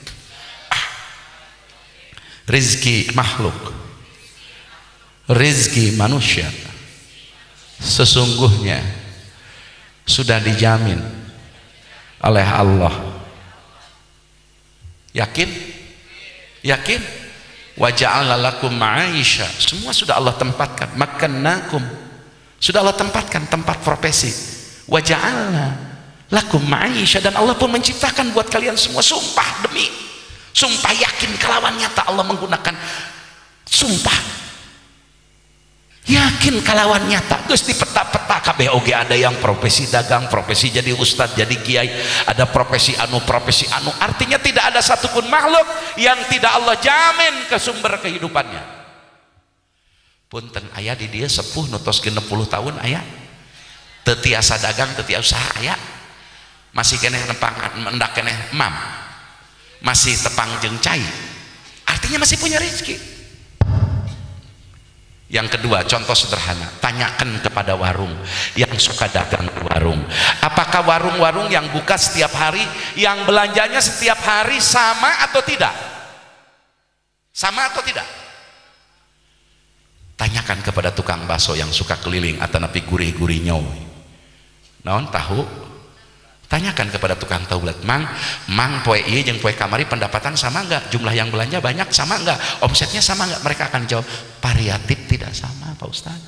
Rizki makhluk, rizki manusia sesungguhnya sudah dijamin oleh Allah. Yakin? Wa ja'ala lakum ma'aisha, semua sudah Allah tempatkan. Makannakum, sudah Allah tempatkan tempat profesi. Wa ja'alna lakum ma'isha, dan Allah pun menciptakan buat kalian semua. Sumpah demi, sumpah yakin kelawan nyata, Allah menggunakan sumpah yakin kalawan nyata. Geus di peta-peta kabeh oge, ada yang profesi dagang, profesi jadi ustadz, jadi kiai, ada profesi anu. Artinya tidak ada satupun makhluk yang tidak Allah jamin ke sumber kehidupannya. Punten aya di dia sepuh nutos 60 tahun aya teu tiasa dagang, teu tiasa usaha aya, masih keneh nempang mendak keneh mam, masih tepang jeung cai, artinya masih punya rezeki. Yang kedua, contoh sederhana, tanyakan kepada warung yang suka dagang di warung, apakah warung-warung yang buka setiap hari, yang belanjanya setiap hari sama atau tidak? Sama atau tidak? Tanyakan kepada tukang bakso yang suka keliling atau napi gurih-gurih nyaw naon tahu, tanyakan kepada tukang tahu bulat, mang poe ieu jeung poe kamari pendapatan sama enggak, jumlah yang belanja banyak sama enggak, omsetnya sama enggak? Mereka akan jawab variatif tidak sama Pak Ustaz.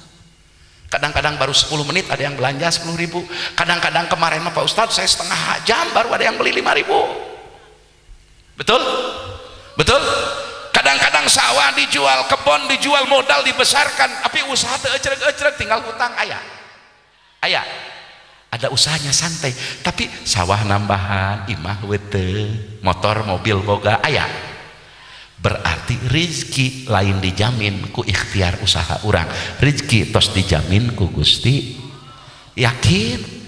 Kadang-kadang baru 10 menit ada yang belanja 10.000, kadang-kadang kemarin Pak Ustaz saya setengah jam baru ada yang beli 5.000. Betul? Betul? Kadang-kadang sawah dijual, kebun dijual, modal dibesarkan, tapi usaha teu ecreg-ecreg, tinggal hutang aya. Ada usahanya santai, tapi sawah nambahan, imah wete, motor mobil boga aya. Berarti rezeki lain dijamin ku ikhtiar usaha orang, rezeki tos dijamin ku Gusti. Yakin?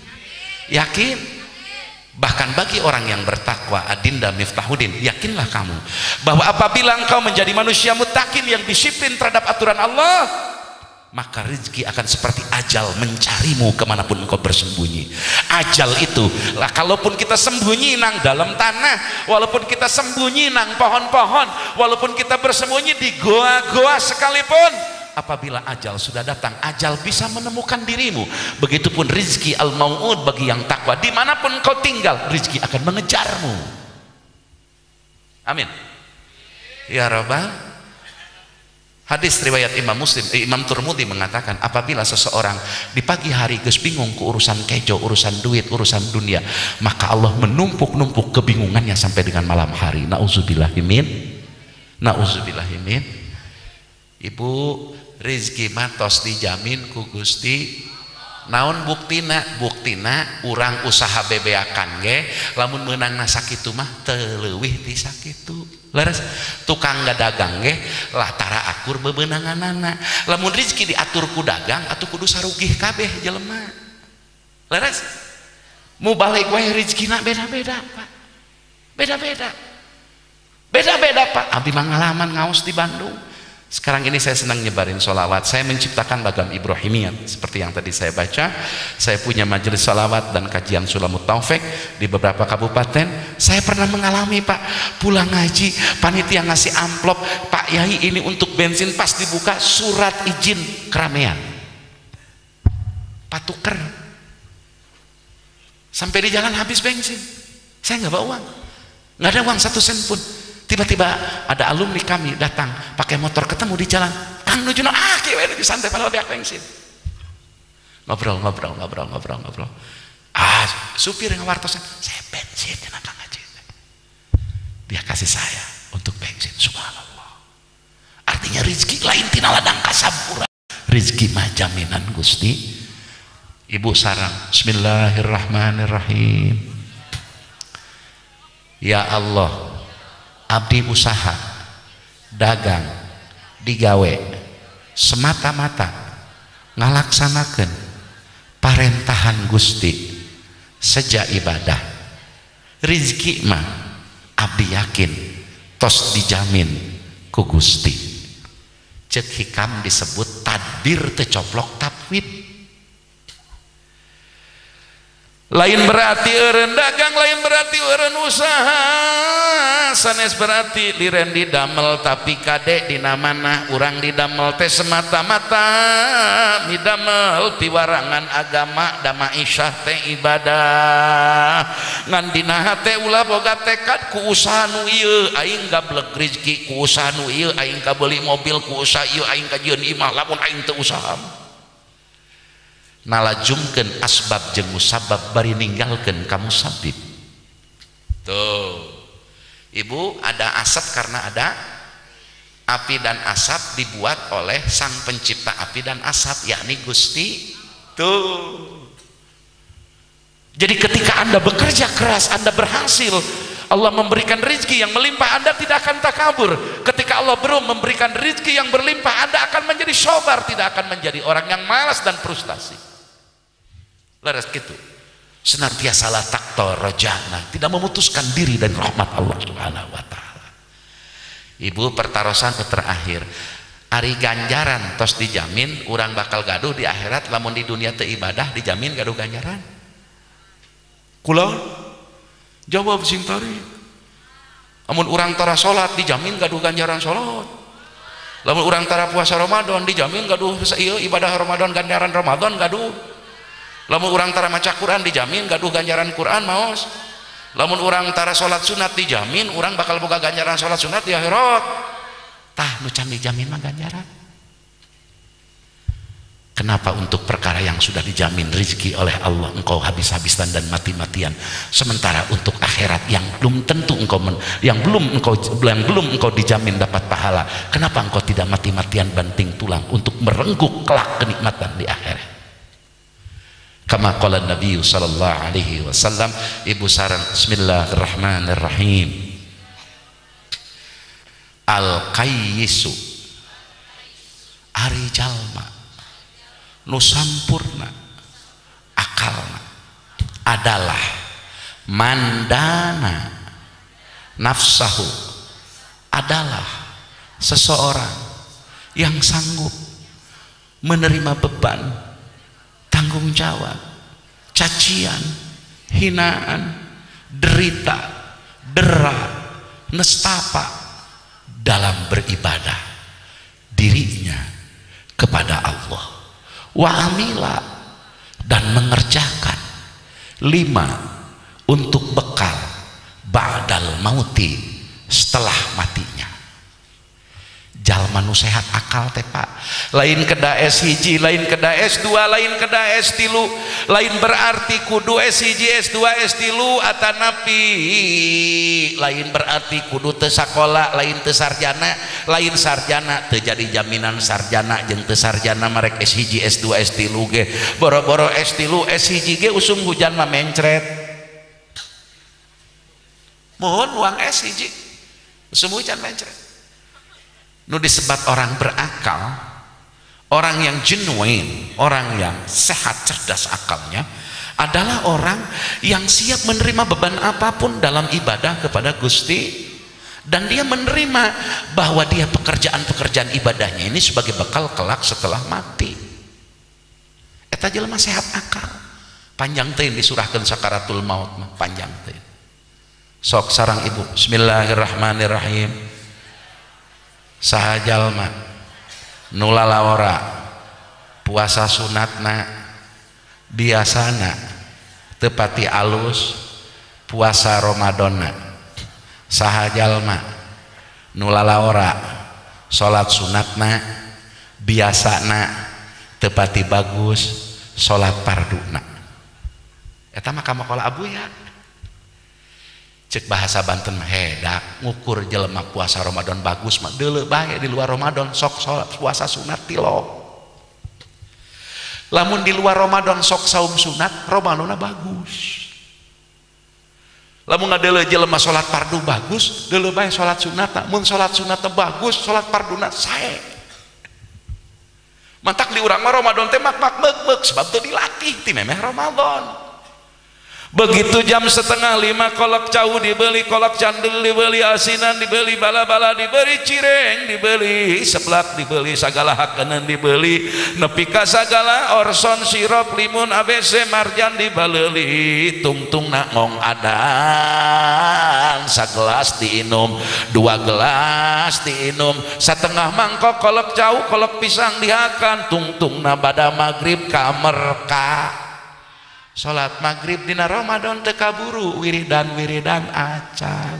Bahkan bagi orang yang bertakwa, adinda miftahuddin, yakinlah kamu bahwa apabila engkau menjadi manusia muttaqin yang disiplin terhadap aturan Allah, maka rezeki akan seperti ajal mencarimu kemanapun engkau bersembunyi. Ajal itu lah, kalaupun kita sembunyi nang dalam tanah, walaupun kita sembunyi nang pohon-pohon, walaupun kita bersembunyi di goa-goa sekalipun, apabila ajal sudah datang, ajal bisa menemukan dirimu. Begitupun rezeki al-mau'ud bagi yang takwa, dimanapun engkau tinggal rezeki akan mengejarmu. Amin ya rabbal. Hadis riwayat Imam Muslim, Imam Turmudi mengatakan, apabila seseorang di pagi hari geus bingung ke urusan kejo, urusan duit, urusan dunia, maka Allah menumpuk-numpuk kebingungannya sampai dengan malam hari. Nauzubillahimin. Ibu, rezeki matos dijamin ku Gusti. Naon buktina urang usaha bebeakan ge, lamun meunang sakitu mah teu leuwih ti sakitu. Leres tukang dagang ge latara akur bebeunanganana, lamun rezeki diatur ku dagang atuh kudu sarugih kabeh jelema. Leres mubalik wae rezekina beda-beda Pak, beda-beda Pak. Abdi mangalaman ngaos di Bandung. Sekarang ini saya senang nyebarin sholawat. Saya menciptakan Bagam Ibrahimiyat seperti yang tadi saya baca. Saya punya majelis sholawat dan kajian Sulamut Taufik di beberapa kabupaten. Saya pernah mengalami Pak, pulang ngaji panitia ngasih amplop, Pak Yai ini untuk bensin, pas dibuka surat izin keramaian, Pak tuker. Sampai di jalan habis bensin, saya nggak bawa uang, nggak ada uang 1 sen pun. Tiba-tiba ada alumni kami datang pakai motor, ketemu di jalan, Kang nuju kieu di santai padahal beak bensin. Ngobrol. Supir yang ngawartosan, saya bensin cenah Kang Haji. Dia kasih saya untuk bensin, subhanallah. Artinya rezeki lain tina ladang kasabura. Rezeki mah jaminan Gusti. Ibu sarang, bismillahirrahmanirrahim. Ya Allah, abdi usaha dagang digawe semata-mata ngalaksanakeun parentahan Gusti sejak ibadah. Rizki mah abdi yakin tos dijamin ku Gusti. Cek hikam disebut tadbir tecoplok tafwid. Lain berarti eureun dagang, lain berarti eureun usaha. Sanes berarti liren didamel tapi kade dina manah urang didamel teh semata-mata midamel piwarangan agama da maisyah teh ibadah. Ngan dina hate ulah boga tekad ku usaha nu ieu aing gablek rezeki, ku usaha nu ieu aing kabeuli mobil, ku usaha ieu aing kajieun imah lamun aing teu usaha. nalajumkeun asbab jeung musabab bari ninggalkeun kamu sabib. Tuh ibu, ada asap karena ada api dan asap dibuat oleh sang pencipta api dan asap, yakni Gusti. Tuh jadi ketika Anda bekerja keras, Anda berhasil, Allah memberikan rezeki yang melimpah, Anda tidak akan takabur. Ketika Allah belum memberikan rezeki yang berlimpah, Anda akan menjadi sabar, tidak akan menjadi orang yang malas dan frustasi. Leres gitu. Senantiasa la taqta rajana, tidak memutuskan diri dari rahmat Allah Subhanahu wa taala. Ibu, pertarosan terakhir. Ari ganjaran tos dijamin, orang bakal gaduh di akhirat. Lamun di dunia teu ibadah dijamin gaduh ganjaran. Kula jawab sing tari. Lamun urang tara salat dijamin gaduh ganjaran salat. Lamun urang tara puasa Ramadan dijamin gaduh ibadah Ramadan, ganjaran Ramadan gaduh. Lamun urang tara maca Quran dijamin gaduh ganjaran Quran maos. Lamun urang tara salat sunat dijamin urang bakal boga ganjaran salat sunat di akhirat. Tah nu can dijamin mah ganjaran. Kenapa untuk perkara yang sudah dijamin rezeki oleh Allah engkau habis-habisan dan mati-matian, sementara untuk akhirat yang belum tentu engkau yang belum engkau dijamin dapat pahala, kenapa engkau tidak mati-matian banting tulang untuk merengguk kelak kenikmatan di akhirat? Kama qala Nabi sallallahu alaihi wasallam, ibu sareng bismillahirrahmanirrahim. Al-qayyisu ari jalma nu sampurna akalna adalah mandana nafsahu, adalah seseorang yang sanggup menerima beban, tanggung jawab, cacian, hinaan, derita, dera, nestapa dalam beribadah dirinya kepada Allah. Wa amila, dan mengerjakan 5 untuk bekal ba'dal mauti, setelah matinya. Jalma nu sehat akal teh Pak, lain keda S1, lain keda S2, lain keda S3, lain berarti kudu S1, S2, S3 atanapi, lain berarti kudu teu sakola, lain teu sarjana, lain sarjana teu jadi jaminan sarjana jeung teu sarjana marek S1, S2, S3 ge. Boro-boro S3, S1 ge usum hujan mah mencret. Mohon uang S1 usum hujan mencret. Nu disebut orang berakal, orang yang genuine, orang yang sehat cerdas akalnya adalah orang yang siap menerima beban apapun dalam ibadah kepada Gusti, dan dia menerima bahwa dia pekerjaan-pekerjaan ibadahnya ini sebagai bekal kelak setelah mati. Eta jelema sehat akal. Panjang teuing disurahkeun sakaratul maut mah, panjang teuing. Sok sarang ibu bismillahirrahmanirrahim. Saha jalma nu lalawara puasa sunatna biasana teu pati alus puasa Ramadana. Saha jalma nu lalawara salat sunatna biasana teu pati bagus salat farduna. Eta mah kamakola abu ya. Cek bahasa Banten hedak ngukur jelema puasa Ramadan bagus mah deuleu bae di luar Ramadan sok salat puasa sunat tilok. Lamun di luar Ramadan sok saum sunat, Ramadanna bagus. Lamun ngadeuleu jelema salat fardu bagus, deuleu bae salat sunatna. Mun salat sunatna bagus, salat farduna sae. Mantak di urang mah Ramadan teh mak-mak meuk-meuk sebab teu dilatih ti memeh Ramadan. Begitu jam 4:30 kolak cau dibeli, kolak candil dibeli, asinan dibeli, bala-bala dibeli, cireng dibeli, seblak dibeli, sagala hakeun dibeli, nepi ka sagala orson, sirop, limun, ABC, marjan dibaleuli, tungtungna ngong adan, sagelas diinum, 2 gelas diinum, setengah mangkok kolak cau, kolak pisang dihakan, tungtungna bada maghrib kamerka. Salat maghrib dina Ramadan teu kaburu wiridan acan.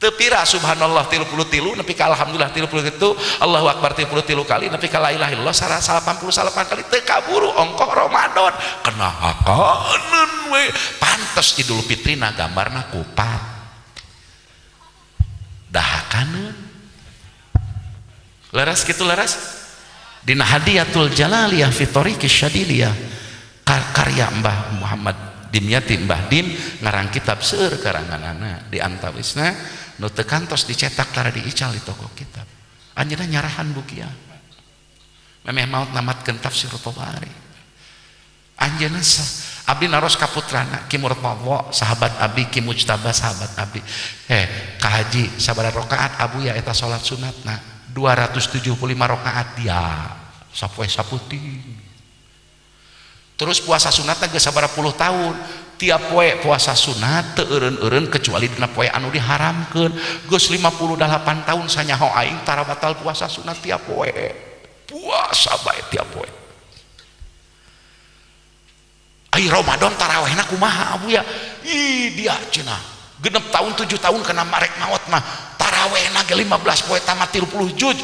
tepira subhanallah 33 nepi ka alhamdulillah 33 Allahu akbar 33 kali nepi ka la ilaha illallah 88 kali teu kaburu ongkoh Ramadan kena hakaneun we pantes Idul Fitrina gambarna kupat dahakaneun leres kitu leres dina Hadiyatul Jalaliyah fi Thariqis Syadiliyah karya Mbah Muhammad Dimyati Mbah Dim ngarang kitab seueur karanganana di antawisna nu teu kantos dicetak tara diical di toko kitab anjeunna nyarahan bukiah memeh maot namatkeun tafsir Tabari anjeunna abdi naros ka putrana Ki Murtadha sahabat abdi Ki Mujtaba sahabat abdi ka haji sabaraha rakaat abuya eta salat sunatna 275 rakaat dia sapoe saputing terus puasa sunatna geus sabaraha puluh tahun tiap poe puasa sunat teu eureun-eureun kecuali dina poe anu diharamkeun geus 58 tahun sanyaho aing tara batal puasa sunat tiap poe puasa bae tiap poe ai Ramadan tarawehna kumaha abuya ih dia cenah genep tahun 7 tahun kena marek maot mah tarawehna ge 15 poe tamat 30 juz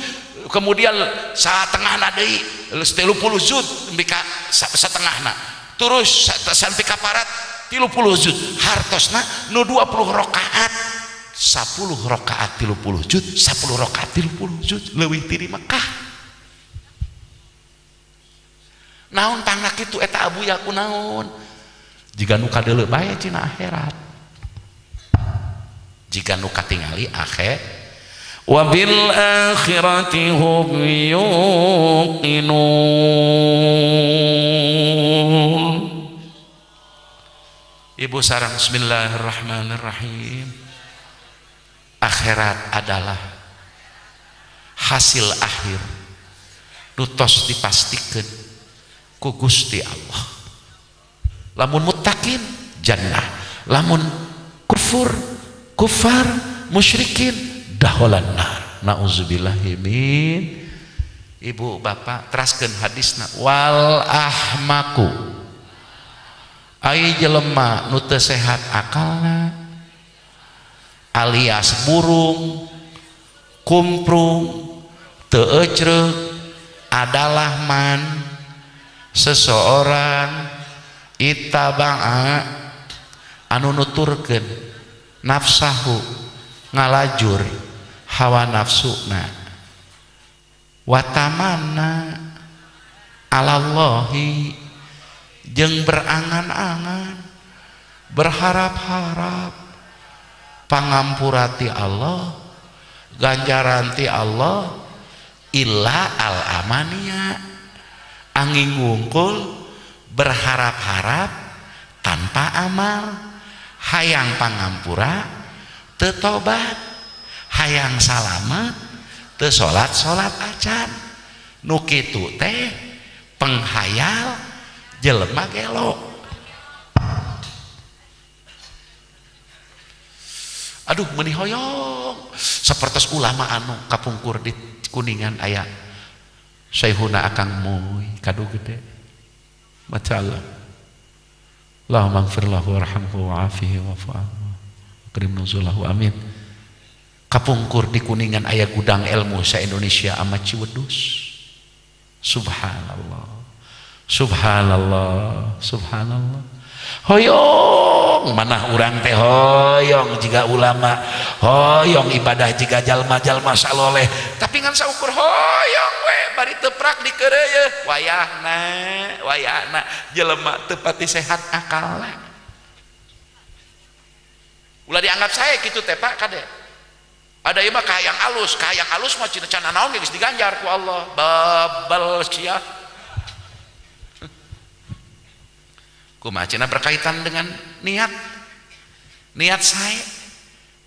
kemudian satengahna deui 30 juz nepi ka satengahna terus sampai ka parat 30 juz hartosna nu 20 rakaat 10 rakaat 30 juz 10 rakaat 30 juz leuwih ti di Mekah naon tangna kitu eta abuya kunaon jiga nu kadeuleu bae cina akhirat jiga nu katingali akhirat wa bil akhirati hum yuqinun. Ibu sarang bismillahirrahmanirrahim. Akhirat adalah hasil akhir nutos dipastikeun ku Gusti Allah. Lamun muttaqin jannah, lamun kufar musyrikin daholan nar. Nauzubillahi min. Ibu bapak teraskeun hadisna wal ahmaku ai jelema nu teu sehat akalna alias burung kumprung teu ecreuk adalah man seseorang itaba'a anu nuturkeun nafsahu ngalajur hawa nafsuna watamanna alallahi jeung berangan-angan berharap-harap pangampurati Allah ganjaranti Allah illa al-amaniya angin ngungkul berharap-harap tanpa amal hayang pangampura teu tobat hayang salamet teu salat acan nu kitu teh penghayal jelema gelo. Aduh meuni hoyong sapertos ulama anu kapungkur di Kuningan aya Syekhuna Akang Muy kadu gede macalah Allahumma ighfir lahu warhamhu wa'afihi wa'fu anhu akrim nuzulahu amin. Kapungkur di Kuningan aya gudang ilmu sa Indonesia amat Ciwedus. Subhanallah subhanallah subhanallah hoyong manah urang teh hoyong jiga ulama hoyong ibadah jiga jalma-jalma saloleh tapi ngan saukur hoyong we bari teu prak dikeureuy wayahna jelema teu pati sehat akalna ulah dianggap saya kitu teh Pak kade ada ieu mah kahayang alus mah cenah naon geus diganjar ku Allah babal sia kumaha cenah berkaitan dengan niat saya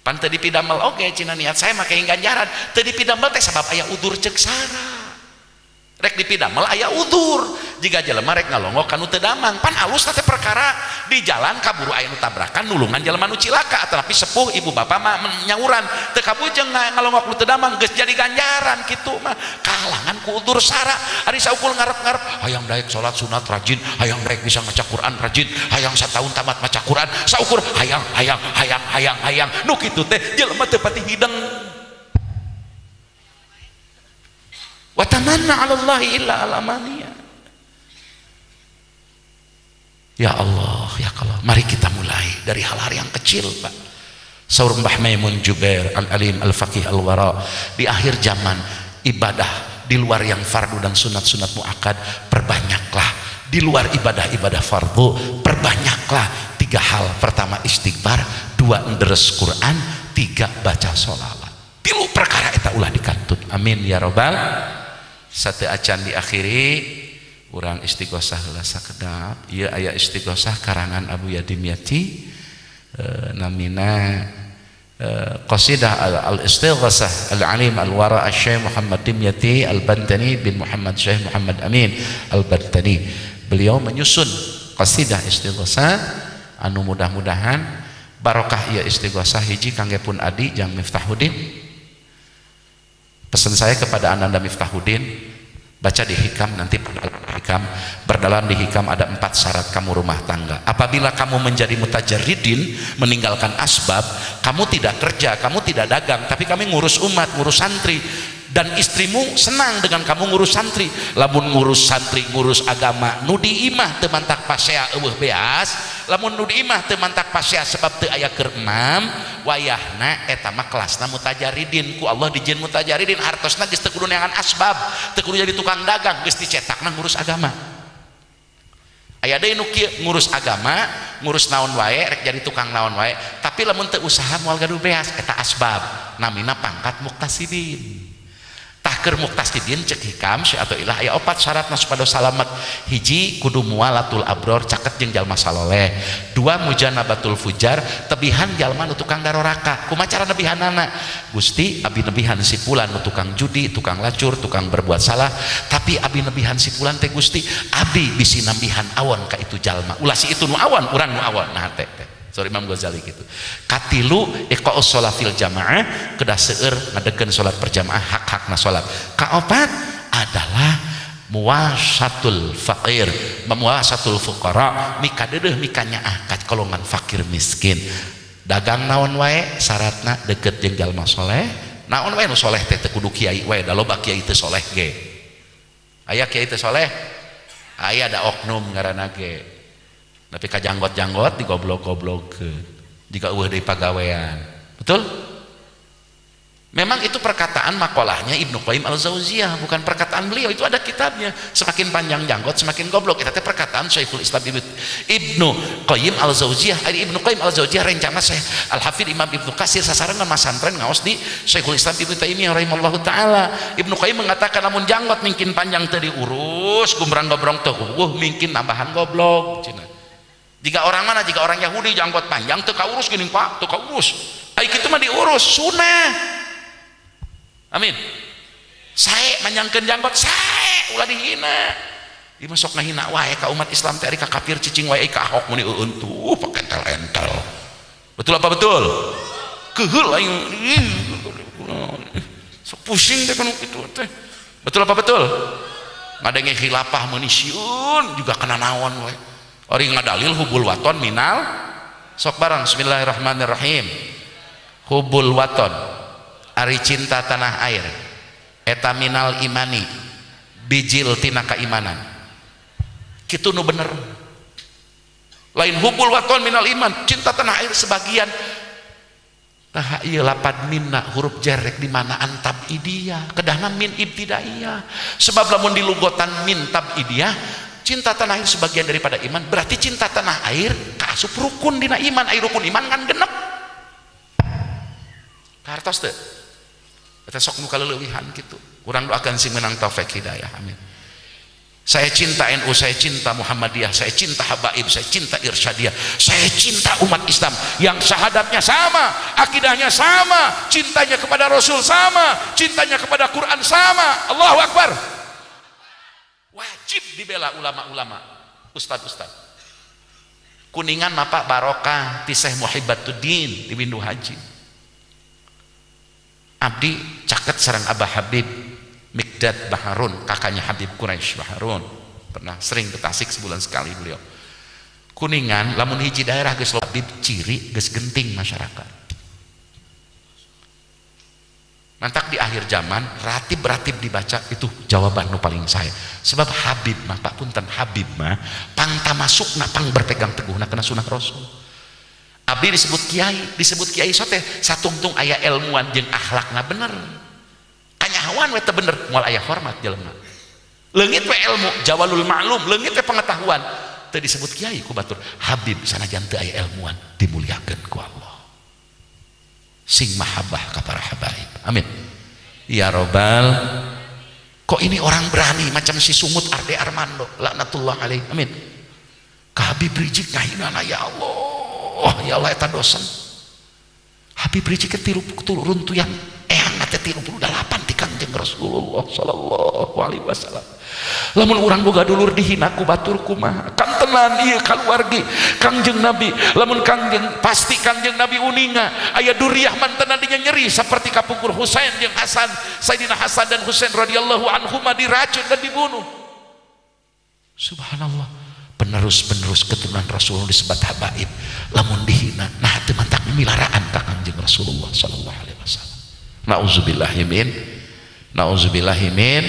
pan teu dipidamel oge cenah niat saya make ganjaran teu dipidamel teh sabab aya udur ceuk sara rek dipidamel aya udur jiga jelema rek ngalongok kanu teu damang pan alus teh perkara di jalan kaburu aya nu tabrakan nulungan jelema nu cilaka tapi sepuh ibu bapak mah nyauran teu kabujeng ngalongok nu teu damang geus jadi ganjaran kitu mah kalangan ku udur sara ari saukul ngarep-ngarep hayang daek salat sunat rajin hayang daek bisa maca Quran rajin hayang satahun tamat maca Quran saukur hayang nu kitu teh jelema teu pati hideng wa tamanna 'ala Allah illa al-amaniyah. Ya Allah, ya Allah, mari kita mulai dari hal-hal yang kecil, Pak. Saur Mbah Maimun Jubair Al-Alim Al-Faqih Al-Wara, di akhir zaman ibadah di luar yang fardu dan sunat-sunat muakkad perbanyaklah, di luar ibadah-ibadah fardu perbanyaklah 3 hal. Pertama istighfar, 2 nderes Quran, 3 baca sholawat. 3 perkara eta ulah dikantut. Amin ya robbal. Satu acan diakhiri urang istighosah heula sakedap. Ieu aya istighosah karangan Abu Yadim Yati namina qasidah al-istighosah al-alim al-wara Syekh Muhammad Dimyati al-Bantani bin Muhammad Syekh Muhammad Amin al-Bantani. Beliau menyusun qasidah istighosah anu mudah-mudahan barokah ieu istighosah hiji kangge pun adi jang Miftahuddin. Pesan saya kepada Ananda Miftahuddin, baca di hikam nanti berdalam di hikam ada 4 syarat kamu rumah tangga. Apabila kamu menjadi mutajarridin, meninggalkan asbab, kamu tidak kerja, kamu tidak dagang, tapi kami ngurus umat, ngurus santri, dan istrimu senang dengan kamu ngurus santri. Lamun ngurus santri, ngurus agama, nu di imah teu mantak pasea eueuh beas, lamun nu di imah teu mantak pasea sebab teu aya keur imam, wayahna eta mah kelasna mutajarridin. Ku Allah dijieun mutajarridin, hartosna geus teu kudu neangan asbab, teu kudu jadi tukang dagang, geus dicetakna ngurus agama. Aya deui nu kieu ngurus agama, ngurus naon wae, rek jadi tukang naon wae, tapi lamun teu usaha moal gaduh beas, eta asbab, namina pangkat muktasidin. Tahker muktasidin cek hikam atau ilah aya 4 syaratna supaya salamet. Hiji kudu mualatul abror, caket jeung jalma saloleh. 2 mujanabatul fujar, tebihan jalma nu tukang daroraka. Kumaha cara nebihanana? Gusti abi nebihan si fulan nu tukang judi, tukang lacur, tukang berbuat salah, tapi abi nebihan si fulan teh Gusti abi bisi nambihan awon ka itu jalma. Ulah si itu nu awon, urang nu awon. Nah teh sorry Imam Ghazali gitu. Katilu iqa'us sholatil jamaah, kedah seueur ngadegeun salat berjamaah hak-hakna salat. Kaopat adalah muwasatul faqir, muwasatul fuqara, mika deudeuh mika nyaah ka golongan fakir miskin. Dagang naon wae syaratna deukeut jeung jalma soleh. Naon wae nu soleh teh teu kudu kiai wae, da loba kiai teu soleh ge. Aya kiai teu soleh, aya da oknum ngaranna ge. Tapi kajanggot-janggot digoblok-goblok jika eueuh deui pagawean. Betul? Memang itu perkataan makolahnya Ibnu Qayyim al-Jauziyah, bukan perkataan beliau, itu ada kitabnya. Semakin panjang janggot semakin goblok. Itu perkataan Syekhul Islam Ibnu Qayyim al-Jauziyah. Ibnu Qayyim al-Jauziyah rencana Syekh Al-Hafidz Imam Ibnu Katsir sasaranna masantren ngaos di Syekhul Islam Ibnu Taimiyah rahimallahu taala. Ibnu Qayyim mengatakan lamun janggot mungkin panjang teu diurus, gumbrang gobrong teu mungkin nambahan goblok cenah. Jika orang mana? Jika orang Yahudi janggot panjang teu kaurus geuning Pak, teu kaurus. Ai kitu mah diurus sunnah. Amin. Sae manjangkeun janggot sae ulah dihina. Ieu mah sok ngahina wae ka umat Islam teh ari ka kafir cicing wae ka Ahok muni eueun tuh pake entel-entel. Betul apa betul? Keheul aing sok pusing teh kana kitu teh. Betul apa betul? Ngadenge khilafah meuni sieun juga kena naon wae. Ori ngadalil hubul waton minal sok barang bismillahirrahmanirrahim. Hubul waton ari cinta tanah air eta minal imani bijil tina kaimanan. Kitu nu bener. Lain hubul waton minal iman, cinta tanah air sebagian. Nah ieu lapad minna huruf jerek di mana antab idiyah, kedahna min ibtidaiyah. Sebab lamun di lugotan min tabidiyah cinta tanah air sebagian daripada iman, berarti cinta tanah air kaasup rukun dina iman. Ai rukun iman kan genep kartos teu eta sok nu kaleulewihan kitu. Urang doakeun sing menang taufik hidayah, amin. Saya cinta NU, saya cinta Muhammadiyah, saya cinta Habaib, saya cinta Irsyadiyah, saya cinta umat Islam yang syahadatnya sama, akidahnya sama, cintanya kepada Rasul sama, cintanya kepada Quran sama. Allahu Akbar. Wajib dibela ulama-ulama, ustad-ustad. Kuningan Bapak barokah ti Syekh Muhibbatuddin di Windu Haji. Abdi caket sareng Abah Habib Mikdad Baharun, kakaknya Habib Quraisy Baharun. Pernah sering ke Tasik sebulan sekali beliau. Kuningan lamun hiji daerah geus Habib ciri geus genting masyarakat. Mantak di akhir zaman ratib dibaca itu jawaban nu paling saya. Sebab Habib mah Pak punten Habib mah pang tamasukna pang berpegang teguhna kana sunah Rasul. Abdi disebut kiai sote satungtung aya ilmuan jeung akhlakna bener. Kanyahoan we teu bener moal aya hormat jelema. Leungit we ilmu jawalul ma'lum, leungit we pengetahuan teu disebut kiai ku batur. Habib sanajan teu aya ilmuan dimuliakeun ku Allah. Sing mahabbah ka para habaib. Amin. Ya Robbal. Kok ini orang berani macam si Sumut Arde Armando laknatullah alaih. Amin. Ka Habib Rizik ngahinana ya Allah. Ya Allah eta dosen. Habib Rizik ke turun tu yang ehang teh 38 di Kangjeng Rasulullah sallallahu alaihi wasallam. Lamun urang boga dulur dihina ku batur kumaha kan tenan ieu kaluargi Kangjeng Nabi. Lamun Kangjeng pasti Kangjeng Nabi uninga aya duriah manten dinya nyeri seperti kapungkur Husain jeung Hasan, Sayyidina Hasan dan Husain radhiyallahu anhuma diracun dan dibunuh. Subhanallah, penerus keturunan Rasulullah disebut habaib. Lamun dihina nah teu mantak milaraan ka Kangjeng Rasulullah sallallahu alaihi wasallam. Nauzubillahi min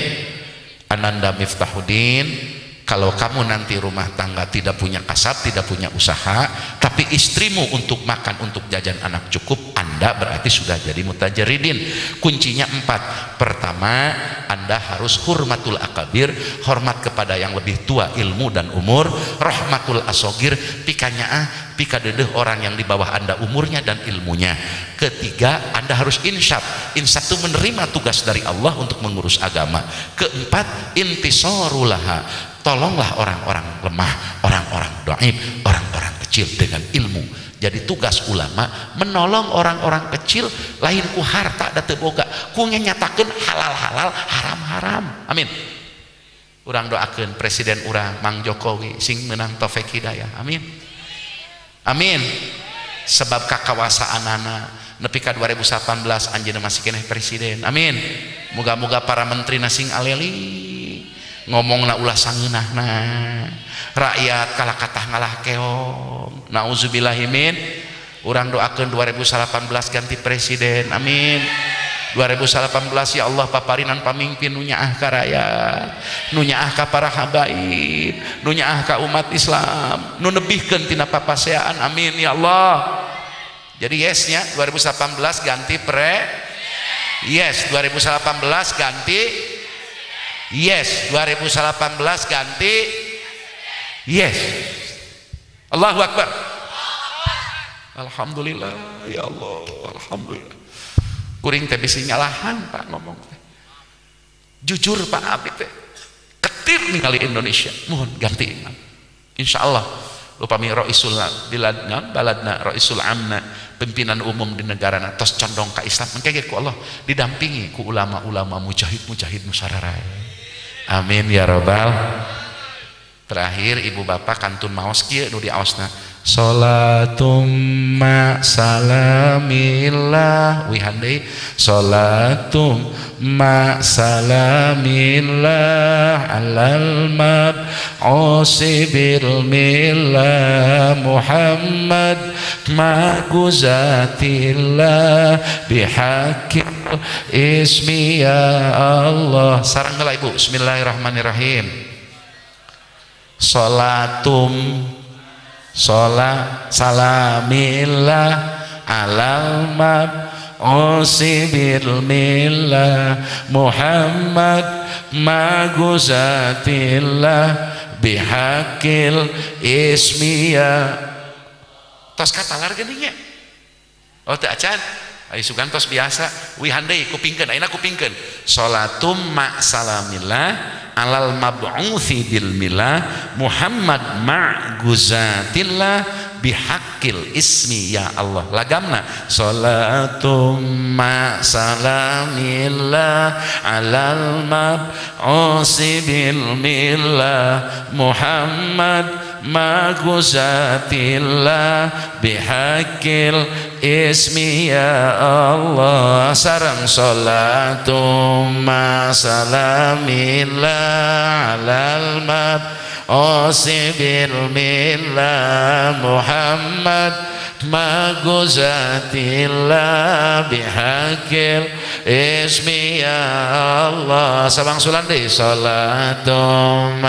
Ananda Miftahuddin. Kalau kamu nanti rumah tangga tidak punya kasab, tidak punya usaha, tapi istrimu untuk makan, untuk jajan anak cukup, Anda berarti sudah jadi mutajarridin. Kuncinya 4. Pertama, Anda harus hurmatul akabir, hormat kepada yang lebih tua ilmu dan umur. Rahmatul asogir, pikanya pika dedeh orang yang di bawah Anda umurnya dan ilmunya. Ketiga, Anda harus insyaf. Insyaf itu menerima tugas dari Allah untuk mengurus agama. Keempat, intisarulaha, tolonglah orang-orang lemah, orang-orang dhaif, orang-orang kecil dengan ilmu. Jadi tugas ulama menolong orang-orang kecil lain ku harta da teu boga, ku nyatakeun halal-halal, haram-haram. Amin. Urang doakeun presiden urang Mang Jokowi sing meunang taufik hidayah. Amin. Amin. Sebab kakawasaanana nepi ka 2018 anjeunna masih keneh presiden. Amin. Moga-moga para menteri sing aleli ngomongna ulah sangeunahna, rakyat kalah katah ngalah keong. Nauzubillahi min. Urang doakeun 2018 ganti presiden. Amin. 2018 ya Allah paparinan pamimpin nu nyaah ka rakyat, nu nyaah ka para habaib, nu nyaah ka umat Islam, nu nebihkeun tina papaseaan. Amin ya Allah. Jadi yesnya 2018 ganti yes, 2018 ganti yes, 2018 ganti yes. Allahu Akbar. Alhamdulillah ya Allah, alhamdulillah. Kuring teh bisi nyalahan Pak ngomong teh. Jujur Pak Abdi teh ketir ningali Indonesia. Mohon ganti. Insyaallah upami raisul baladna raisul amna, pimpinan umum di negara tos condong ka Islam engke ku Allah didampingi ku ulama-ulama mujahid-mujahid nusarara. Amin ya Rabbal. Terakhir ibu bapak kantun maos kieu nu diaosna sholatum ma salamillah wihande sholatum ma salamillah alal mab'usi bil millah Muhammad ma guzatillah bihaqqil ismi ya Allah. Sareng heula ibu. Bismillahirrahmanirrahim. Sholatum salamillah alal mab'usi bil millah Muhammad ma guzatillah bihaqqil ismiya. Tos katalar geuning nya. Oh teu acan. Ai sugan tos biasa wihandai kupingkeun ayeuna kupingkeun. Sholatum ma salamillah alal mab'uthi bil milah Muhammad ma'guzatillah bihaqqil ismi ya Allah. Lagamna sholatum ma salamillah alal mab'uthi bil milah Muhammad maguzatillah bihaqil ismi ya Allah sarang salatum salamillah alal mab'usil millah Muhammad maguzatillah bihaqil ismi ya Allah sabang sulandi salatum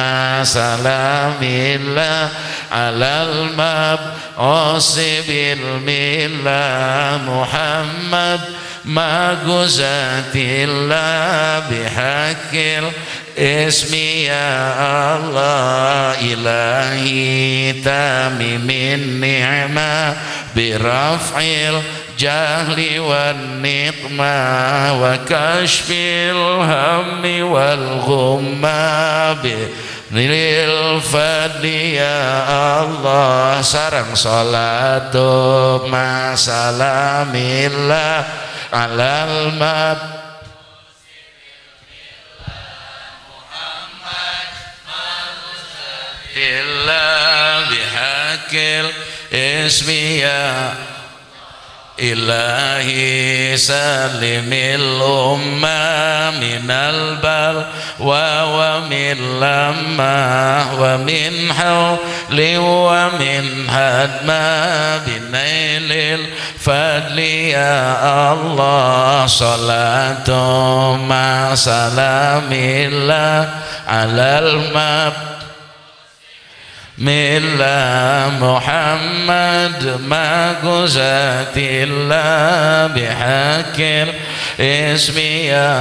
salamillah alal mab'usil millah Muhammad maguzatillah bihaqil ismi ya Allah ilahi tamimin ni'mah biraf'il jahli wan niqmah wa kashfil hammi wal ghumma binil fadli ya Allah sarang salatu ma salamillah alal mab illa bihaqil ismi ya ilahi salimil umma minal bal wa min lamma wa min hawli wa min hadma binailil fadli ya Allah salatu ma salamillah alal mab Milla Muhammad maguzatillah bihaqil ismi ya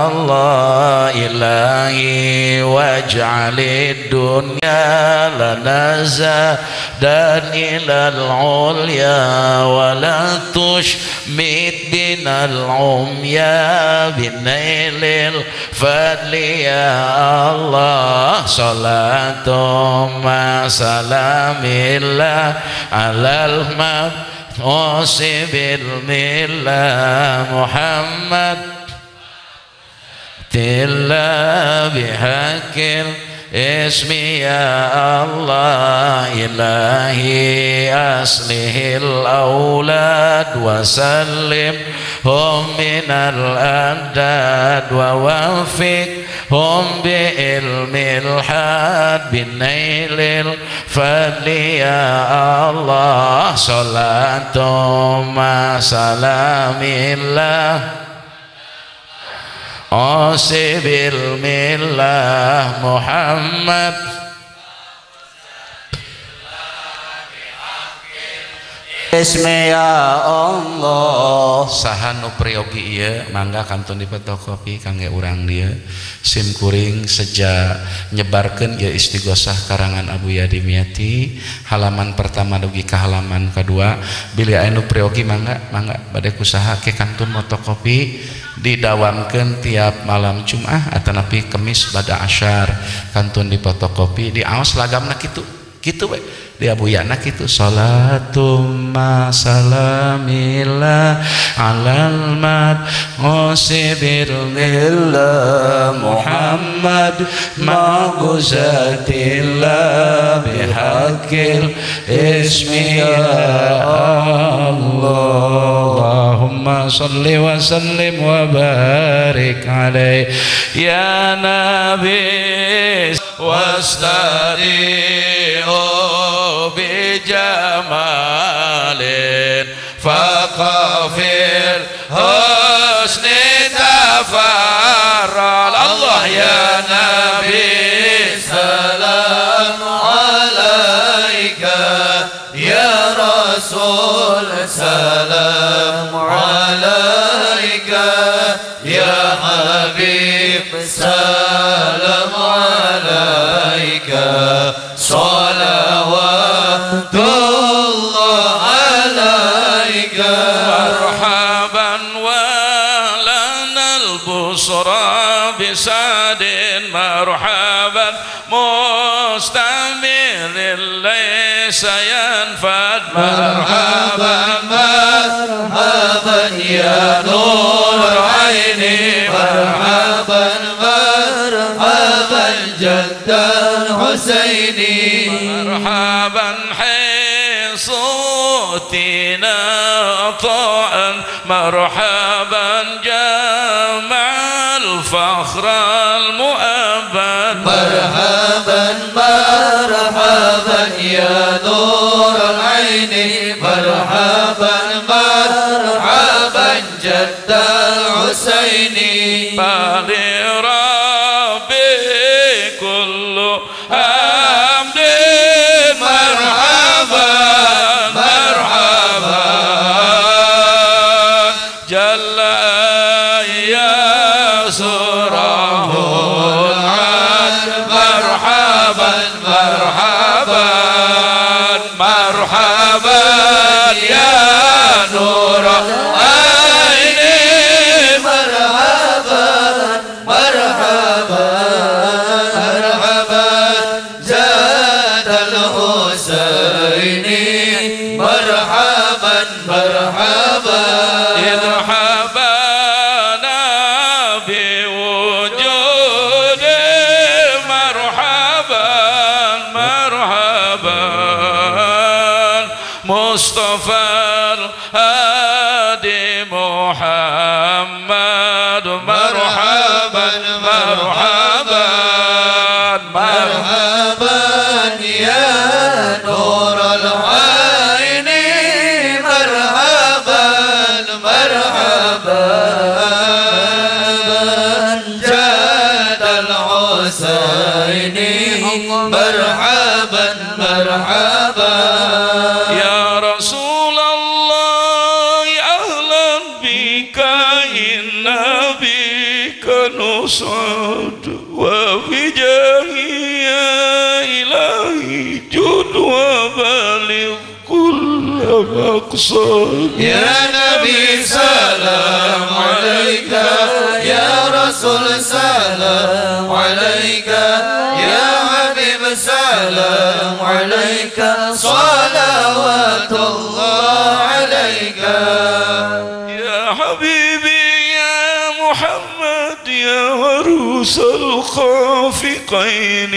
Allah ilahi waj'alid dunya lana zadan ilal ulya wa la tushmit binal umya binailil fadli ya Allah salatum salamillah alal mab'usil millah Muhammad tilla bihaqil ismi ya Allah ilahi aslihil awlad wa sallim hum minal andad wa wafiq hum bi ilmil had binailil fadli ya Allah salatu ma salamillah Asibil millah Muhammad Ismi ya Allah sahan upriogi ieu mangga kantun di fotokopi kangge urang dia sim kuring sejak nyebarkeun ieu istighosah karangan Abu Yadimiyati halaman pertama dugi ka halaman kedua bilih anu priogi mangga bade kusaha ke kantun fotokopi didawamkeun tiap malam Jumat atanapi Kemis bada asyar kantun di fotokopi di aos lagamna kitu we di abuyana kitu salatum salamillah alal mad musibillah Muhammad maguzatillah bihaqil ismi ya Allah Allahumma salli wa sallim wa barik alaih ya Nabi wastadi'u bijamalin faqafir husni tafarral Allah ya Nabi salam alaika ya Rasul salam alaika ya Habib salam alaika salawatullah alaika marhaban walanal busra bisadin marhaban mustamilil laysa yanfad marhaban marhaban ya nur aini marhaban marhaban jaddal husaini مرحبا حصوتنا طاعا مرحبا جمع الفخر المؤبد مرحبا مرحبا يا نور العين مرحبا مرحبا جد الحسين فلربي كل حمد مرحبا مرحبا جل يسره العد مرحبا مرحبا مرحبا يا نور العين مرحبا مرحبا مرحبا جاد الحسين مرحبا مرحبا إذ حبانا بوجود مرحبا مرحبا مصطفى الهادي محمد مرحبا مرحبا مرحبا يا نور العين مرحبا مرحبا جاد الحسين مرحبا مرحبا يا رسول الله أهلا بك إن بك نصعد وبجاهي يا إلهي جد وبلغ كل مقصد يا نبي سلام عليك يا رسول سلام عليك يا حبيب سلام عليك صلوات الله عليك يا حبيبي يا محمد يا عروس الخافقين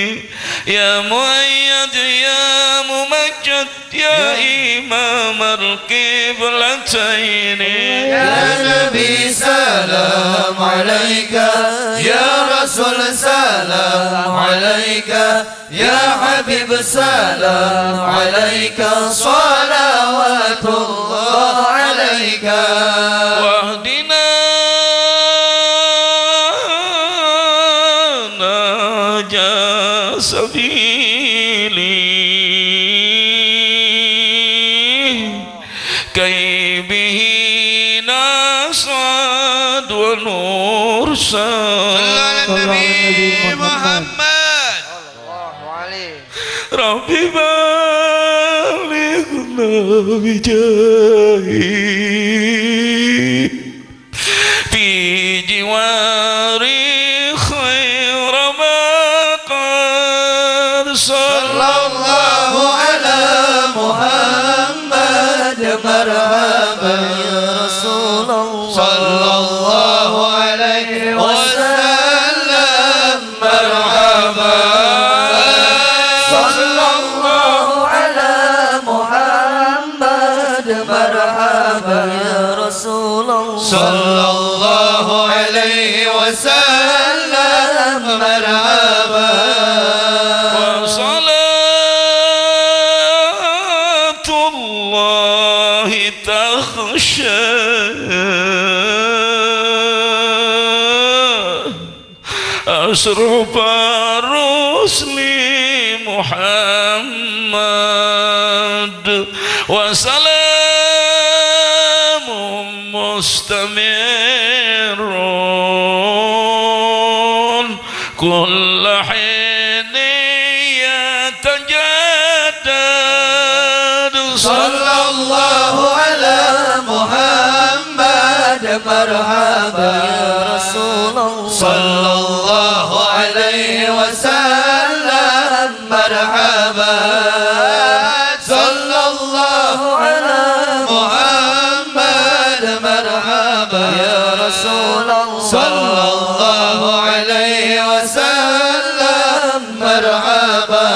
يا مؤيد يا ممجد يا إمام القبلتين يا نبي سلام عليك يا رسول سلام عليك يا حبيب سلام عليك صلوات الله عليك واهدنا نجا سبيلي كي به نصعد ونرسل على النبي محمد ربي بلغنا بجاهي في جواري خير ما قد صلى الله على محمد مرحبا يا رسول الله صلى الله عليه وسلم مرحبا صلى الله على محمد مرحبا يا رسول الله صلى الله عليه وسلم مرحبا وصلاة الله تخشى أشرف الرسل محمد وسلام مستمر كل حين يتجدد صلى الله على محمد مرحبا يا رسول الله صلى الله عليه وسلم مرحبا صلى الله على محمد مرحبا يا رسول الله صلى الله عليه وسلم مرحبا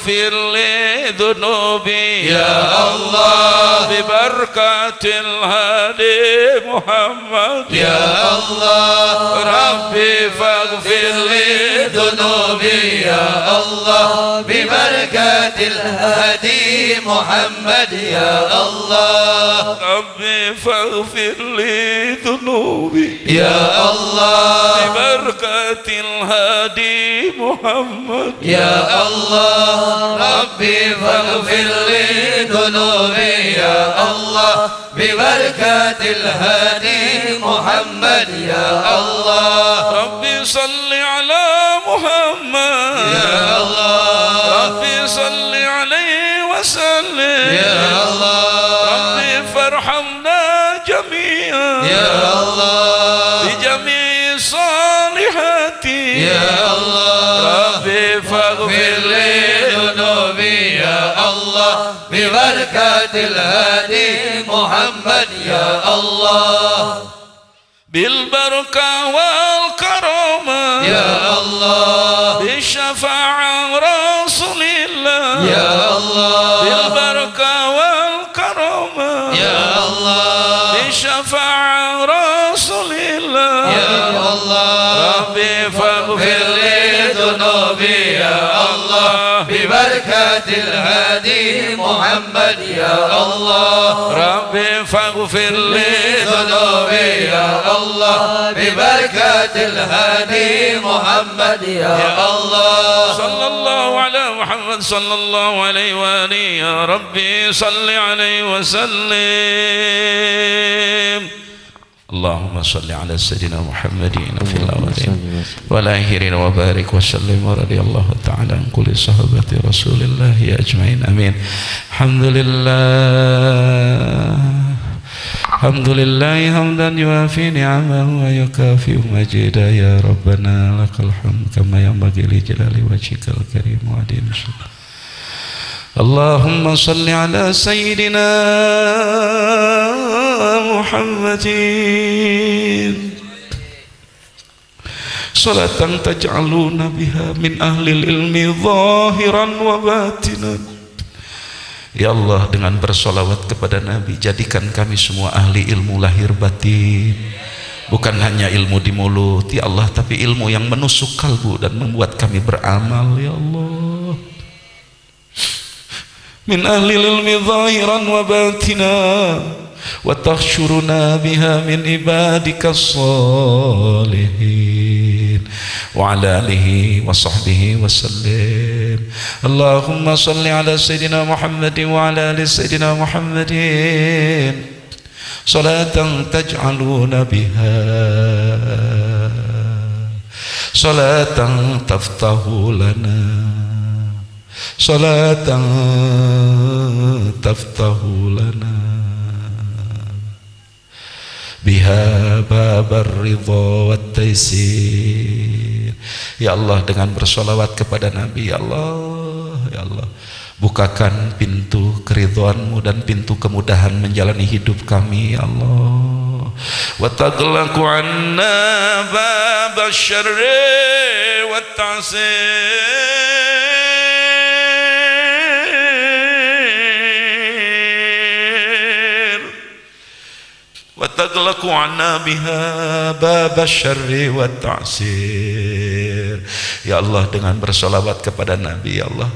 فاغفر لي ذنوبي يا الله ببركة الهادي محمد يا الله ربي فاغفر لي ذنوبي يا الله ببركة الهادي محمد يا الله ربي فاغفر لي ذنوبي يا الله ببركة الهادي محمد يا الله ربي فاغفر لي ذنوبي يا الله ببركة الهادي محمد يا الله ربي صل على محمد يا الله ربي صل عليه وسلم يا الله ربي فارحمنا جميعا يا الله بجميع صالحاتي يا الله ربي فاغفر لي ذنوبي يا الله ببركة الهادي محمد يا الله بالبركة والكرامة يا الله بالشفاعة رسول الله يا الله بالبركة والكرامة يا الله بالشفاعة رسول الله يا الله ربي فاغفر لي ذنوبي يا الله ببركة الهادي محمد يا الله ربي فاغفر لي ذنوبي يا الله ببركة الهادي محمد يا الله صلى الله على محمد صلى الله عليه وآله يا ربي صل عليه وسلم اللهم صل على سيدنا محمد في الأولين والآخرين وبارك وسلم ورضي الله تعالى عن كل صحابة رسول الله أجمعين آمين الحمد لله الحمد لله حمدا يوافي نعمه ويكافئ مجيدا يا ربنا لك الحمد كما ينبغي لجلال وجهك الكريم وعظيم سلطانك اللهم صل على سيدنا محمد صلاة تجعلون بها من أهل العلم ظاهرا وباطنا. Ya Allah, dengan bersolawat kepada Nabi, jadikan kami semua ahli ilmu lahir batin, bukan hanya ilmu di mulut ya Allah, tapi ilmu yang menusuk kalbu dan membuat kami beramal ya Allah. Min ahli ilmi zahiran wa batina wa takhshuruna biha min ibadika salihin wa ala alihi wa sahbihi wa sallim. Allahumma salli ala Sayyidina Muhammadin wa ala ali Sayyidina Muhammadin salatan taj'aluna biha salatan taftahu lana salatan taftahu lana biha babar ridha wat taysir. Ya Allah, dengan bersolawat kepada Nabi ya Allah, ya Allah, bukakan pintu keridhaan-Mu dan pintu kemudahan menjalani hidup kami ya Allah. Wa taghlaqu 'anna babasy syarri wat ta'sir wa taghlaqu 'anna biha babasy syarri wat ta'sir. Ya Allah, dengan bersolawat kepada Nabi ya Allah,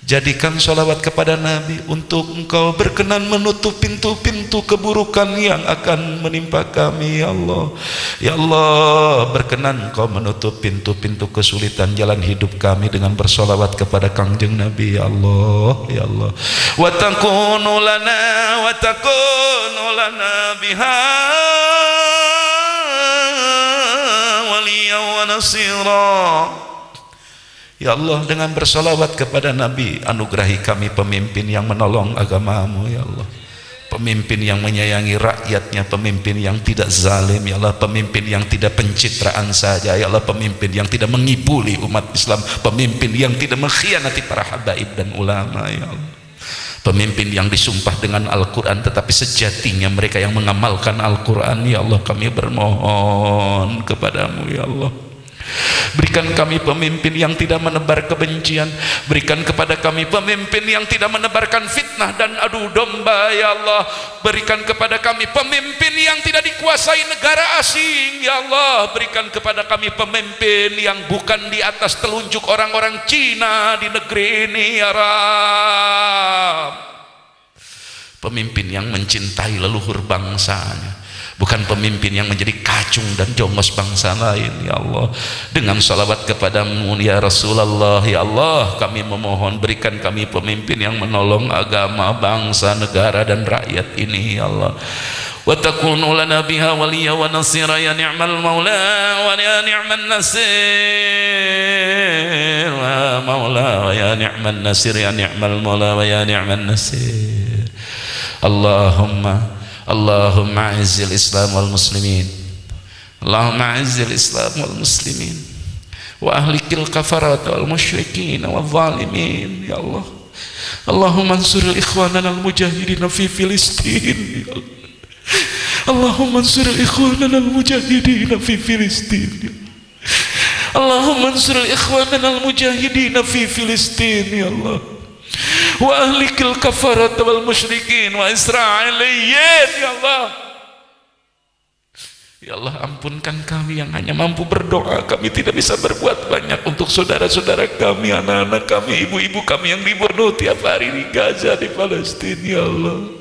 jadikan solawat kepada Nabi untuk Engkau berkenan menutup pintu-pintu keburukan yang akan menimpa kami ya Allah. Ya Allah, berkenan Engkau menutup pintu-pintu kesulitan jalan hidup kami dengan bersolawat kepada Kangjeng Nabi ya Allah, ya Allah. Wa takunu lana biha waliyan wa nasira. Ya Allah, dengan bersalawat kepada Nabi, anugerahi kami pemimpin yang menolong agama-Mu ya Allah, pemimpin yang menyayangi rakyatnya, pemimpin yang tidak zalim ya Allah, pemimpin yang tidak pencitraan saja ya Allah, pemimpin yang tidak mengibuli umat Islam, pemimpin yang tidak mengkhianati para habaib dan ulama ya Allah, pemimpin yang disumpah dengan Al-Quran tetapi sejatinya mereka yang mengamalkan Al-Quran ya Allah. Kami bermohon kepadamu ya Allah, Berikan kami pemimpin yang tidak menebar kebencian. Berikan kepada kami pemimpin yang tidak menebarkan fitnah dan adu domba ya Allah. Berikan kepada kami pemimpin yang tidak dikuasai negara asing ya Allah. Berikan kepada kami pemimpin yang bukan di atas telunjuk orang-orang Cina di negeri ini ya Rabb. Pemimpin yang mencintai leluhur bangsanya, bukan pemimpin yang menjadi kacung dan jongos bangsa lain ya Allah. Dengan salawat kepadamu ya Rasulullah ya Allah, kami memohon berikan kami pemimpin yang menolong agama, bangsa, negara dan rakyat ini ya Allah. Wa takunu lana biha waliya wa nasira ya ni'mal maula wa ya ni'man nasir wa maula wa ya ni'man nasir ya ni'mal maula wa ya ni'man nasir. Allahumma a'izzil Islam wal muslimin, Allahumma a'izzil Islam wal muslimin wa ahlikil kafarat wal musyrikin wal zalimin ya Allah. Allahumma ansuril ikhwanana al mujahidin fi Filistin ya Allah. Allahumma ansuril ikhwanana al mujahidin fi Filistin ya Allah. Allahumma ansuril ikhwanana al mujahidin fi Filistin ya Allah. Wa ahlikil kafarat wal musyrikin wa isra'iliyin ya Allah. Ya Allah, ampunkan kami yang hanya mampu berdoa. Kami tidak bisa berbuat banyak untuk saudara-saudara kami, anak-anak kami, ibu-ibu kami yang dibunuh tiap hari di Gaza, di Palestina ya Allah.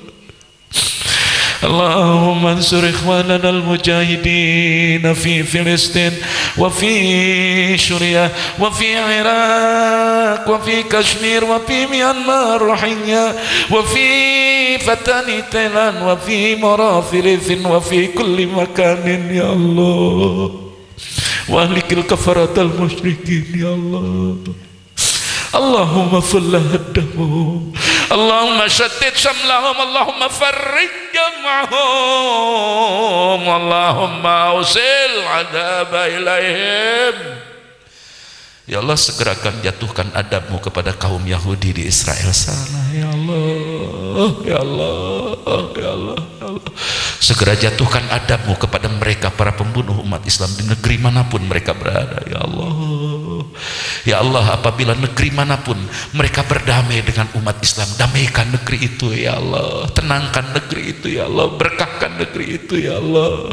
Allahumma ansur ikhwanana al-mujahidin fi Filistin wa fi Syria wa fi Iraq wa fi Kashmir wa fi Myanmar Rohingya wa fi Fatani Thailand wa fi Marafilithin wa fi kulli makanin ya Allah. Wa ahlikil kafarat al-musyrikin ya Allah. Allahumma fallah haddahum, Allahumma syaddid syamlahum, Allahumma farrij jam'ahum, Allahumma usil adaba ilaihim. Ya Allah, segerakan jatuhkan adabmu kepada kaum Yahudi di Israel sana ya Allah, ya Allah, ya Allah, ya Allah. Segera jatuhkan adabmu kepada mereka, para pembunuh umat Islam di negeri manapun mereka berada ya Allah. Ya Allah, apabila negeri manapun mereka berdamai dengan umat Islam, damaikan negeri itu ya Allah, tenangkan negeri itu ya Allah, berkahkan negeri itu ya Allah.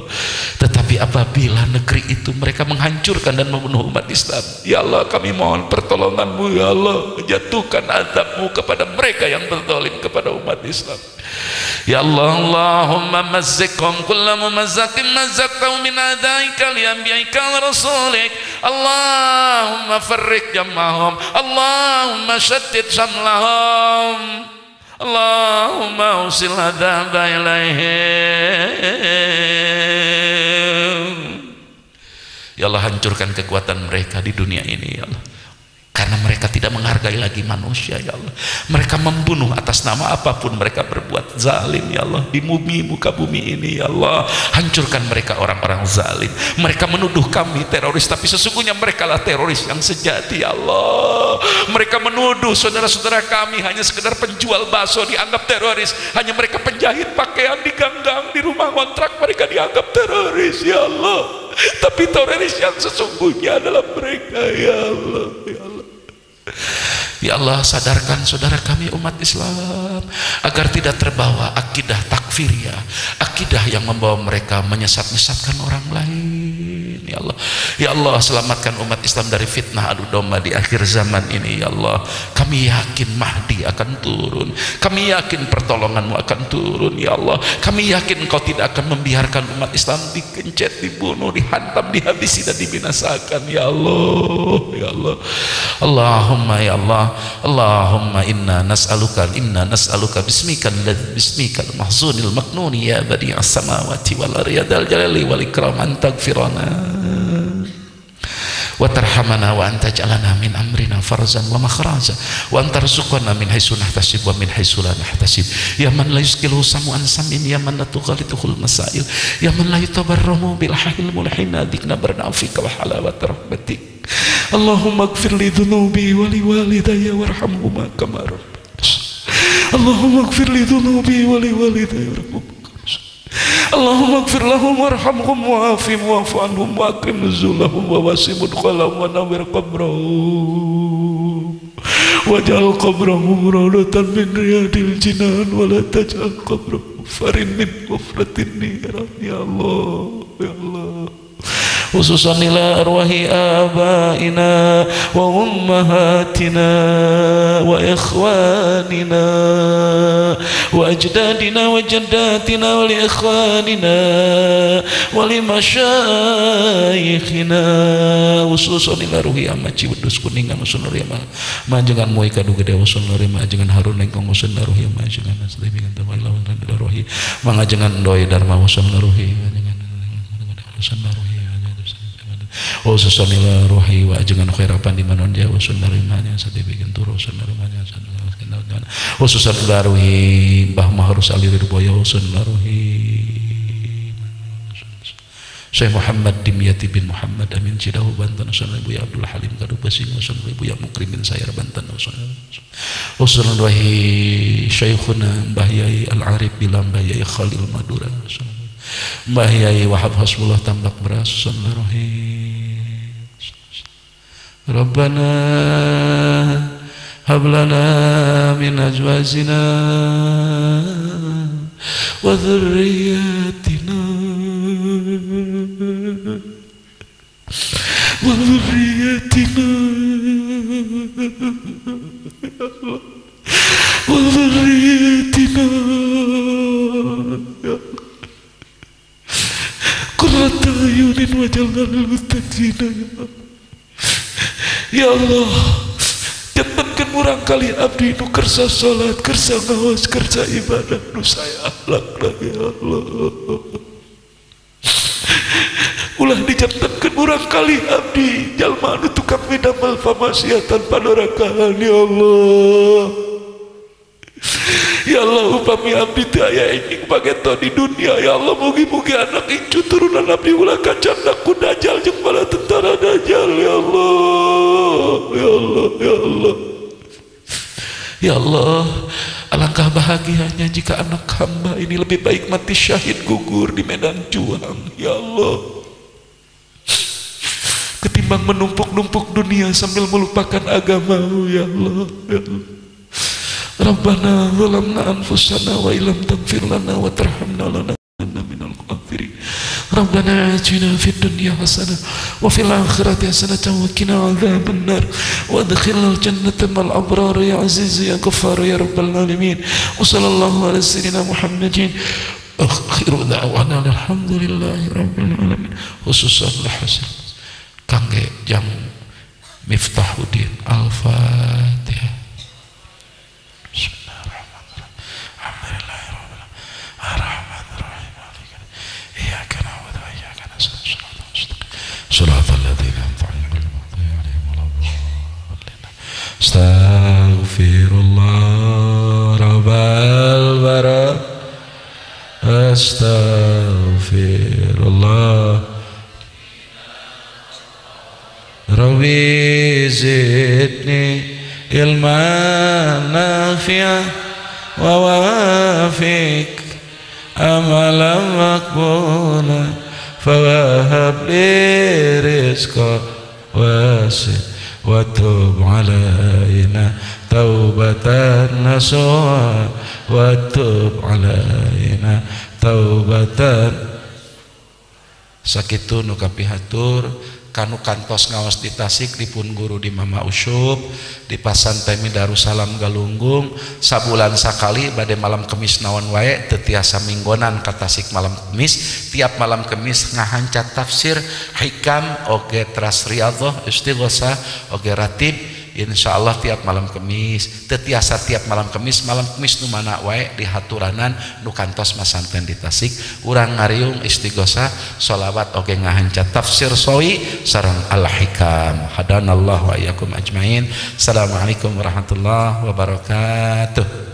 Tetapi apabila negeri itu mereka menghancurkan dan membunuh umat Islam, ya Allah, kami mohon pertolonganmu ya Allah, jatuhkan azabmu kepada mereka yang berzalim kepada umat Islam ya Allah. Allahumma mazzikhum kulla mumazzakin mazzaqtahu min adaika lianbiyaika wa rasulik. Allahumma farrik jam'ahum, Allahumma syaddid syamlahum, Allahumma usil adaba ilaihim. Ya Allah, hancurkan kekuatan mereka di dunia ini ya Allah, karena mereka tidak menghargai lagi manusia ya Allah. Mereka membunuh atas nama apapun mereka berbuat zalim ya Allah di bumi, muka bumi ini ya Allah. Hancurkan mereka, orang-orang zalim. Mereka menuduh kami teroris, tapi sesungguhnya mereka lah teroris yang sejati ya Allah. Mereka menuduh saudara-saudara kami hanya sekedar penjual bakso dianggap teroris, hanya mereka penjahit pakaian di gang-gang, di rumah kontrak mereka dianggap teroris ya Allah. Tapi teroris yang sesungguhnya adalah mereka ya Allah, ya Allah. Ya Allah, sadarkan saudara kami umat Islam agar tidak terbawa akidah takfiriyah, akidah yang membawa mereka menyesat-nyesatkan orang lain ya Allah. Ya Allah, selamatkan umat Islam dari fitnah adu domba di akhir zaman ini ya Allah. Kami yakin Mahdi akan turun, kami yakin pertolonganmu akan turun ya Allah. Kami yakin Engkau tidak akan membiarkan umat Islam dikencet, dibunuh, dihantam, dihabisi dan dibinasakan ya Allah, ya Allah. Allahumma ya Allah, Allahumma inna nas'aluka bismikal mahzunil maknuni ya badi'as samawati wal ardi ya dzal jalali wal ikram an taghfirana wa tarhamana wa anta ja'alana min amrina farzan wa makhraja wa anta rzuqna min haitsu nahtasib wa min haitsu la nahtasib ya man la yuskilu sam'an samin ya man la tughalituhul masail ya man la yutabarramu bil hail mulhina dikna barnafika wa halawat rahmatik. Allahumma ighfir li dhunubi wa li walidayya warhamhuma kama rabbani. Allahumma ighfir li dhunubi wa li walidayya warhamhuma. Allahumma ighfir lahum warhamhum wa'afihim wa'fu anhum wa akrim nuzulahum wa wasi' mudkhalahum wa nawwir qabrahum waj'al qabrahum rawdatan min riyadil jinan wa la taj'al qabrahum farin min hufratin niran. Ya Allah, ya Allah. Khususan ila arwahi abaina wa ummahatina wa ikhwanina wa ajdadina wa jaddatina wa li ikhwanina wa li masyayikhina. Khususan ila ruhi amaci wedus kuningan usun rima majengan moy kadu gede usun rima ajengan harun engkong usun ruhi majengan asli bikin tawailah ruhi mangajengan doi dharma usun ruhi ajengan usun ruhi khususan ila ruhi wa ajengan khairapan di manon dia usun narimanya sate bikin turu usun narimanya khususan ila ruhi Mbah Mahrus Ali Ridboyo usun ruhi Syekh Muhammad Dimyati bin Muhammad Amin Cidahu Banten usun Buya Abdul Halim Kadu Basing usun Buya Mukrim bin Sayar Banten usun ruhi Syekhuna Mbah Yai Al-Arif Bilam Mbah Yai Khalil Madura usun Mbah Yai Wahab Hasbullah Tambak Beras usun ruhi Rabbana hab lana min azwajina wa dhurriyyatina qurrata a'yunin waj'alna lil muttaqina. Ya Allah, jantankan murang kali abdi nu kersa salat, kersa ngawas, kersa ibadah nu saya akhlakna ya Allah. Ulah dijantankan murang kali abdi jalma nu tukang midamal pamaksiatan panerakaan ya Allah. Ya Allah, upami abdi teu aya enjing pageto di dunia ya Allah, mugi-mugi anak incu turunan abdi ulah kacandak ku dajal jeung bala tentara dajal ya Allah. Ya Allah, ya Allah. Ya Allah, alangkah bahagianya jika anak hamba ini lebih baik mati syahid gugur di medan juang ya Allah, ketimbang menumpuk-numpuk dunia sambil melupakan agamamu ya Allah, ya Allah. Rabbana zalamna anfusana wa illam taghfir lana wa tarhamna lanakunanna minal kafirin. Rabbana atina fid dunya hasanah wa fil akhirati hasanah wa qina adzabannar wa adkhilnal jannata mal abrar ya aziz ya ghaffar ya rabbal alamin. Wa sallallahu ala sayyidina Muhammadin akhiru da'wana alhamdulillahi rabbil alamin. Khususan hasan kangge jamu Miftahuddin Al-Fatihah. Astaghfirullah Rabbal bara Astaghfirullah Rabbi zidni ilman nafi'an wa wafik amalan makbulan fawahab li rizqa wasi' wa tub alaina taubatan nasuha wa tub alaina taubatan. Sakitu nu kapihatur kanu kantos ngaos di Tasik dipun guru di Mama Usyup di Pasantren Darussalam Galunggung sabulan sakali bade malam Kemis naon wae teu tiasa minggonan ka Tasik malam Kemis. Tiap malam Kemis ngahancat tafsir hikam oge teras riyadhah istighosah oge ratib insyaallah tiap malam Kemis. Teu tiasa tiap malam Kemis nu mana wae di haturanan nu kantos masantren di Tasik urang ngariung istighosah sholawat oge ngahancat tafsir sawi sareng al-hikam. Hadanallahu wa iyyakum ajmain. Assalamualaikum warahmatullahi wabarakatuh.